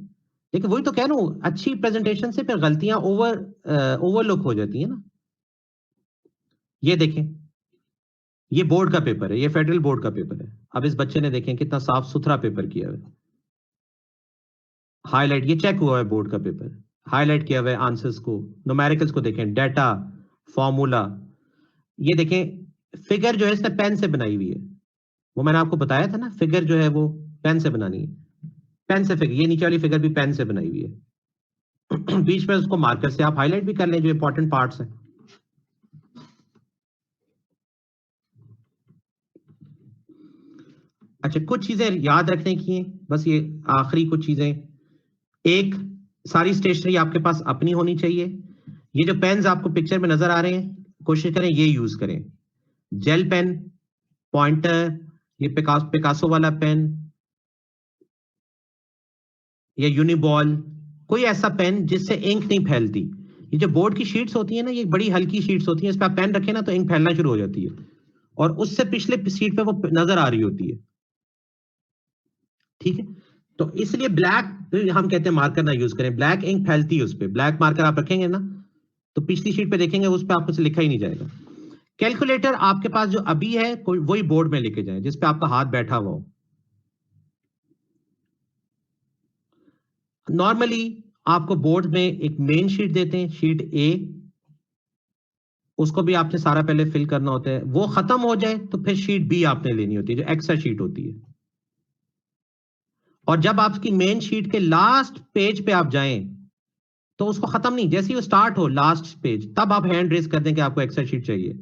लेकिन वही तो कह रहा हूं, अच्छी प्रेजेंटेशन से फिर गलतियां ओवरलुक हो जाती है ना। ये देखें, ये बोर्ड का पेपर है, ये फेडरल बोर्ड का पेपर है। अब इस बच्चे ने देखें कितना साफ सुथरा पेपर किया है, हाईलाइट, ये चेक हुआ है बोर्ड का पेपर, हाईलाइट किया हुआ है आंसर्स को, न्यूमेरिकल्स को देखें, डाटा, फॉर्मूला। ये देखें फिगर जो है इसने पेन से बनाई हुई है, वो मैंने आपको बताया था ना, फिगर जो है वो पेन से बनानी है, पेन से फिगर, ये नीचे वाली फिगर भी पेन से बनाई हुई है। बीच में उसको मार्कर से आप हाईलाइट भी कर लें जो इंपॉर्टेंट पार्ट्स हैं। अच्छा, कुछ चीजें याद रखने की हैं, बस ये आखिरी कुछ चीजें। एक, सारी स्टेशनरी आपके पास अपनी होनी चाहिए। ये जो पेन्स आपको पिक्चर में नजर आ रहे हैं, कोशिश करें ये यूज करें। जेल पेन, पॉइंटर, ये पिकासो वाला पेन या यूनिबॉल, कोई ऐसा पेन जिससे इंक नहीं फैलती। ये जो बोर्ड की शीट्स होती है ना, ये बड़ी हल्की शीट्स होती हैं, इस पर आप पेन रखें ना तो इंक फैलना शुरू हो जाती है और उससे पिछले शीट पे वो नजर आ रही होती है। ठीक है, तो इसलिए ब्लैक हम कहते हैं मार्कर ना यूज करें, ब्लैक इंक फैलती है उस पर। ब्लैक मार्कर आप रखेंगे ना तो पिछली शीट पे देखेंगे उस पर आपको से लिखा ही नहीं जाएगा। कैलकुलेटर आपके पास जो अभी है वही बोर्ड में लेके जाएं जिस पे आपका हाथ बैठा हुआ हो। नॉर्मली आपको बोर्ड में एक मेन शीट देते हैं, शीट ए, उसको भी आपने सारा पहले फिल करना होता है। वो खत्म हो जाए तो फिर शीट बी आपने लेनी होती है जो एक्स्ट्रा शीट होती है। और जब आपकी मेन शीट के लास्ट पेज पे आप जाएं तो उसको खत्म नहीं, जैसे ही वो स्टार्ट हो लास्ट पेज तब आप हैंड रेज कर दें कि आपको एक्स्ट्रा शीट चाहिए,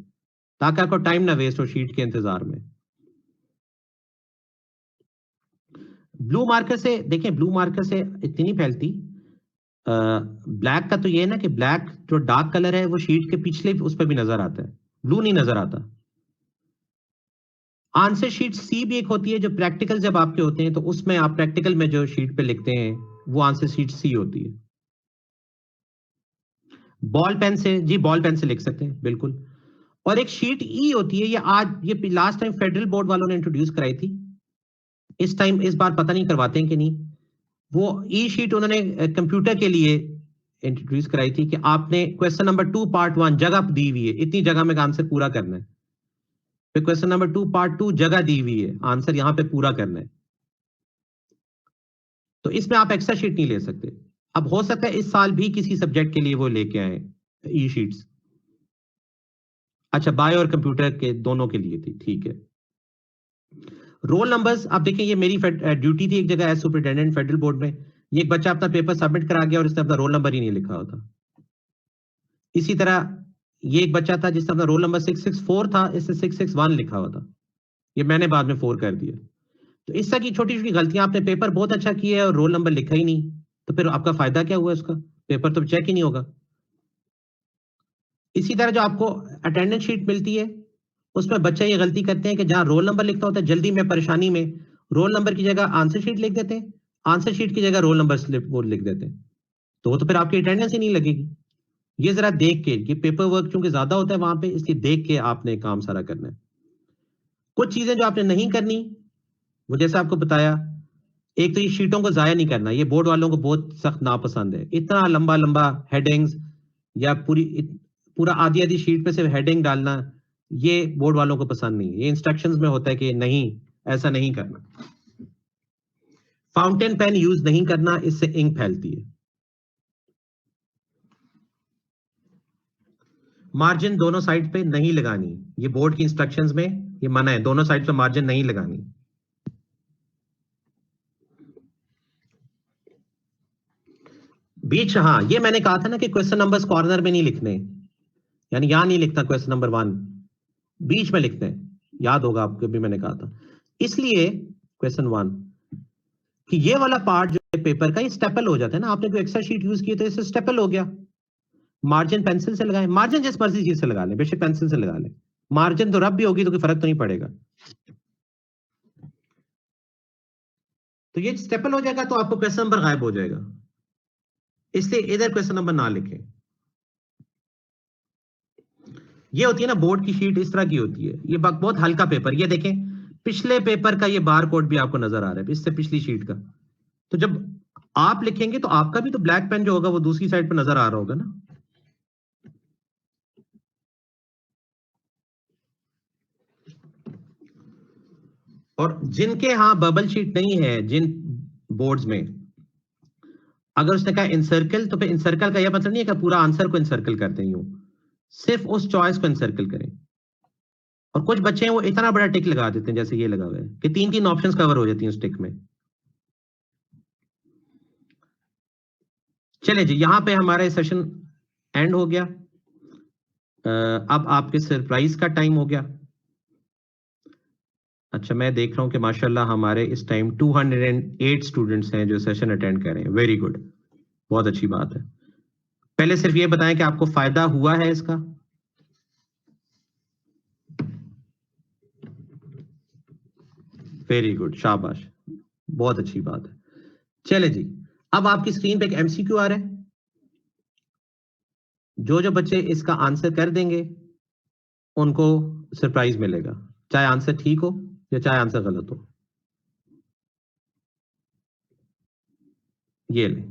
ताकि आपको टाइम ना वेस्ट हो शीट के इंतजार में। ब्लू मार्कर से देखें, ब्लू मार्कर से इतनी नहीं फैलती। ब्लैक का तो ये है ना कि ब्लैक जो डार्क कलर है वो शीट के पिछले उस पर भी नजर आता है, ब्लू नहीं नजर आता। आंसर शीट सी भी एक होती है जो प्रैक्टिकल जब आपके होते हैं तो उसमें आप प्रैक्टिकल में जो शीट पे लिखते हैं वो आंसर शीट सी होती है। बॉल पेन से, जी बॉल पेन से लिख सकते हैं बिल्कुल। और एक शीट ई होती है, ये लास्ट टाइम फेडरल बोर्ड वालों ने इंट्रोड्यूस कराई थी, इस बार पता नहीं करवाते हैं कि नहीं। वो ई शीट उन्होंने कंप्यूटर के लिए इंट्रोड्यूस कराई थी कि आपने क्वेश्चन नंबर 2 पार्ट 1 जगह दी हुई है, इतनी जगह में आंसर पूरा करना है। फिर क्वेश्चन नंबर 2 पार्ट 2 जगह दी हुई है, आंसर यहां पे पूरा करना है। तो इसमें आप एक्स्ट्रा शीट नहीं ले सकते। अब हो सकता है इस साल भी किसी सब्जेक्ट के लिए वो लेके आए ई शीट्स। अच्छा, बायो और कंप्यूटर के दोनों के लिए थी, ठीक है। रोल नंबर्स आप देखें, ये मेरी ड्यूटी थी एक जगह एज सुपरिटेंडेंट फेडरल बोर्ड में। ये एक बच्चा अपना पेपर सबमिट करा गया और इसने अपना रोल नंबर ही नहीं लिखा होता। इसी तरह ये एक बच्चा था जिसने अपना रोल नंबर 664 था, इससे 661 लिखा हुआ था, ये मैंने बाद में 4 कर दिया। तो इस तरह की छोटी छोटी गलतियां, आपने पेपर बहुत अच्छा किया है और रोल नंबर लिखा ही नहीं, तो फिर आपका फायदा क्या हुआ इसका, पेपर तो चेक ही नहीं होगा। इसी तरह जो आपको अटेंडेंस शीट मिलती है उसमें बच्चे ये गलती करते हैं कि जहां रोल नंबर लिखता होता है जल्दी में परेशानी में रोल नंबर की जगह आंसर शीट लिख देते हैं, आंसर शीट की जगह रोल नंबर स्लिप वो लिख देते हैं, तो वो तो फिर आपकी अटेंडेंस ही नहीं लगेगी। ये जरा देख के, ये पेपर वर्क चूंकि ज्यादा होता है वहां पे, इसलिए देख के आपने काम सारा करना है। कुछ चीजें जो आपने नहीं करनी वो जैसे आपको बताया, एक तो ये शीटों को जाया नहीं करना, ये बोर्ड वालों को बहुत सख्त नापसंद है। इतना लंबा लंबा हेडिंग्स या पूरा आधी आधी शीट पे सिर्फ हेडिंग डालना, ये बोर्ड वालों को पसंद नहीं है। ये इंस्ट्रक्शंस में होता है कि नहीं, ऐसा नहीं करना। फाउंटेन पेन यूज नहीं करना, इससे इंक फैलती है। मार्जिन दोनों साइड पे नहीं लगानी, ये बोर्ड की इंस्ट्रक्शंस में ये मना है, दोनों साइड पे मार्जिन नहीं लगानी। बीच, हाँ ये मैंने कहा था ना कि क्वेश्चन नंबर्स कॉर्नर में नहीं लिखने, यानी यहां नहीं लिखता क्वेश्चन नंबर 1, बीच में लिखते हैं, याद होगा आपको भी मैंने कहा था। इसलिए क्वेश्चन 1 कि ये वाला पार्ट जो है पेपर का, ये स्टेपल हो जाता है ना, आपने कोई एक्स्ट्रा शीट यूज की तो इससे स्टेपल हो गया। मार्जिन पेंसिल से लगाएं, मार्जिन जिस मर्जी चीज से लगा लें, बेशक पेंसिल से लगा लें, मार्जिन तो रब भी होगी तो कोई फर्क तो नहीं पड़ेगा। तो ये स्टेपल हो जाएगा तो आपको क्वेश्चन नंबर गायब हो जाएगा, इसलिए इधर क्वेश्चन नंबर ना लिखें। ये होती है ना बोर्ड की शीट, इस तरह की होती है, ये बहुत हल्का पेपर। ये देखें पिछले पेपर का ये बार कोड भी आपको नजर आ रहा है, इससे पिछली शीट का। तो जब आप लिखेंगे तो आपका भी तो ब्लैक पेन जो होगा वो दूसरी साइड पर नजर आ रहा होगा ना। और जिनके यहां बबल शीट नहीं है, जिन बोर्ड्स में, अगर उसने कहा इनसर्कल, तो फिर इनसर्कल का यह मतलब नहीं है कि पूरा आंसर को इनसर्कल करते हैं, सिर्फ उस चॉइस को इनसर्कल करें। और कुछ बच्चे हैं वो इतना बड़ा टिक लगा देते हैं, जैसे ये लगा हुआ है, कि 3 ऑप्शंस कवर हो जाती हैं उस टिक में। चले जी, यहां पे हमारा सेशन एंड हो गया। अब आपके सरप्राइज का टाइम हो गया। अच्छा, मैं देख रहा हूं कि माशाल्लाह हमारे इस टाइम 208 स्टूडेंट्स हैं जो सेशन अटेंड कर रहे हैं, वेरी गुड, बहुत अच्छी बात है। पहले सिर्फ ये बताएं कि आपको फायदा हुआ है इसका। वेरी गुड, शाबाश, बहुत अच्छी बात है। चले जी, अब आपकी स्क्रीन पे एक एमसीक्यू आ रहा है। जो जो बच्चे इसका आंसर कर देंगे उनको सरप्राइज मिलेगा, चाहे आंसर ठीक हो या चाहे आंसर गलत हो। ये ले,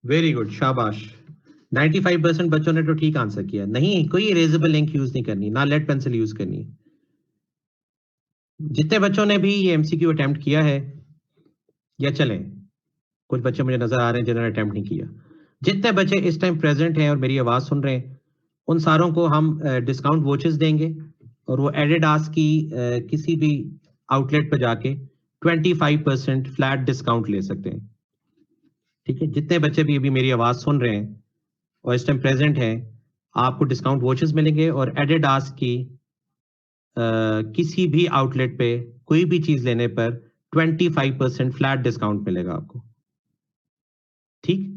वेरी गुड, शाबाश। 95% बच्चों ने तो ठीक आंसर किया। नहीं, कोई इरेजेबल इंक यूज नहीं करनी, ना लेड पेंसिल यूज करनी है। जितने बच्चों ने भी ये एमसीक्यू अटेम्प्ट किया है, या चलें कुछ बच्चे मुझे नजर आ रहे हैं जिन्होंने अटेम्प्ट नहीं किया, जितने बच्चे इस टाइम प्रेजेंट हैं और मेरी आवाज सुन रहे हैं, उन सारों को हम डिस्काउंट वोचेस देंगे और वो एडिडास की किसी भी आउटलेट पर जाके 25% फ्लैट डिस्काउंट ले सकते हैं। ठीक है, जितने बच्चे भी अभी मेरी आवाज सुन रहे हैं और इस टाइम प्रेजेंट हैं, आपको डिस्काउंट वोचेस मिलेंगे और एडिडास की किसी भी आउटलेट पे कोई भी चीज लेने पर 25% फ्लैट डिस्काउंट मिलेगा आपको। ठीक,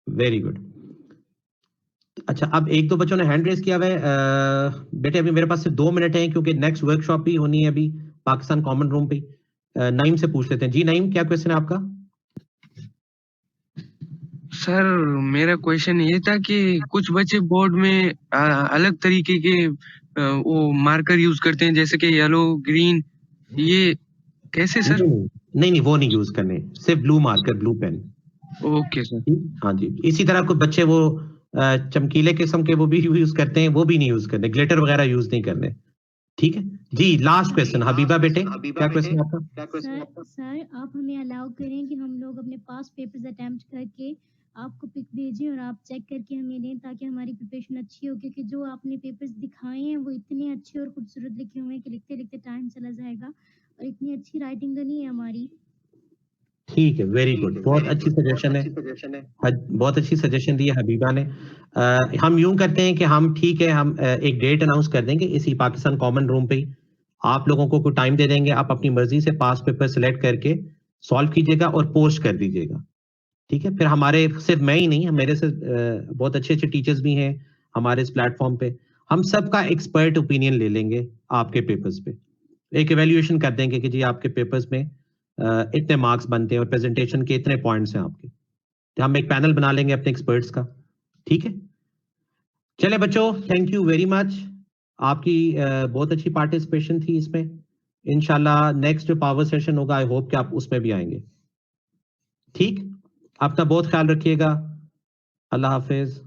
वेरी गुड। अच्छा, अब एक दो बच्चों ने हैंड रेज किया हुआ है। बेटे अभी मेरे पास सिर्फ 2 मिनट हैं क्योंकि नेक्स्ट वर्कशॉप भी होनी है अभी पाकिस्तान कॉमन रूम पे। नईम से पूछ लेते हैं। जी नईम, क्या क्वेश्चन है आपका? सर मेरा क्वेश्चन ये था कि कुछ बच्चे बोर्ड में अलग तरीके के वो मार्कर यूज करते हैं, जैसे कि येलो, ग्रीन, ये कैसे सर? नहीं, वो नहीं यूज करने, सिर्फ blue marker, blue pen. Okay sir. हाँ जी, इसी तरह कुछ बच्चे वो चमकीले किस्म के वो भी यूज करते हैं, वो भी नहीं यूज करने, ग्लिटर वगैरह यूज नहीं करने। ठीक है जी, लास्ट क्वेश्चन हबीबा बेटे, क्या क्वेश्चन आपका? सर आप हमें अलाउ करें कि हम लोग अपने पास पेपर्स अटेम्प्ट करके आपको पिक भेजें और आप चेक करके हमें दें, ताकि हमारी प्रिपरेशन अच्छी हो, क्योंकि जो आपने पेपर्स दिखाए हैं वो इतने अच्छे और खूबसूरत लिखे हुए हैं कि लिखते लिखते टाइम चला जाएगा, और इतनी अच्छी राइटिंग तो नहीं है हमारी। ठीक है, वेरी गुड, बहुत अच्छी सजेशन है, बहुत अच्छी सजेशन दी है हबीबा ने। हम यूं करते हैं कि हम ठीक है, हम एक डेट अनाउंस कर देंगे इसी पाकिस्तान कॉमन रूम पे ही, आप लोगों को कोई टाइम दे देंगे, आप अपनी मर्जी से पास पेपर सिलेक्ट करके सॉल्व कीजिएगा और पोस्ट कर दीजिएगा। ठीक है, फिर हमारे सिर्फ मैं ही नहीं, मेरे से बहुत अच्छे अच्छे टीचर्स भी हैं हमारे इस प्लेटफॉर्म पे, हम सबका एक्सपर्ट ओपिनियन ले लेंगे आपके पेपर्स पे, एक एवेल्यूएशन कर देंगे कि जी आपके पेपर्स में इतने मार्क्स बनते हैं और प्रेजेंटेशन के इतने पॉइंट्स हैं आपके, तो हम एक पैनल बना लेंगे अपने एक्सपर्ट्स का। ठीक है, चले बच्चों, थैंक यू वेरी मच, आपकी बहुत अच्छी पार्टिसिपेशन थी इसमें। इंशाल्लाह नेक्स्ट जो पावर सेशन होगा, आई होप कि आप उसमें भी आएंगे। ठीक, अपना बहुत ख्याल रखिएगा, अल्लाह हाफिज।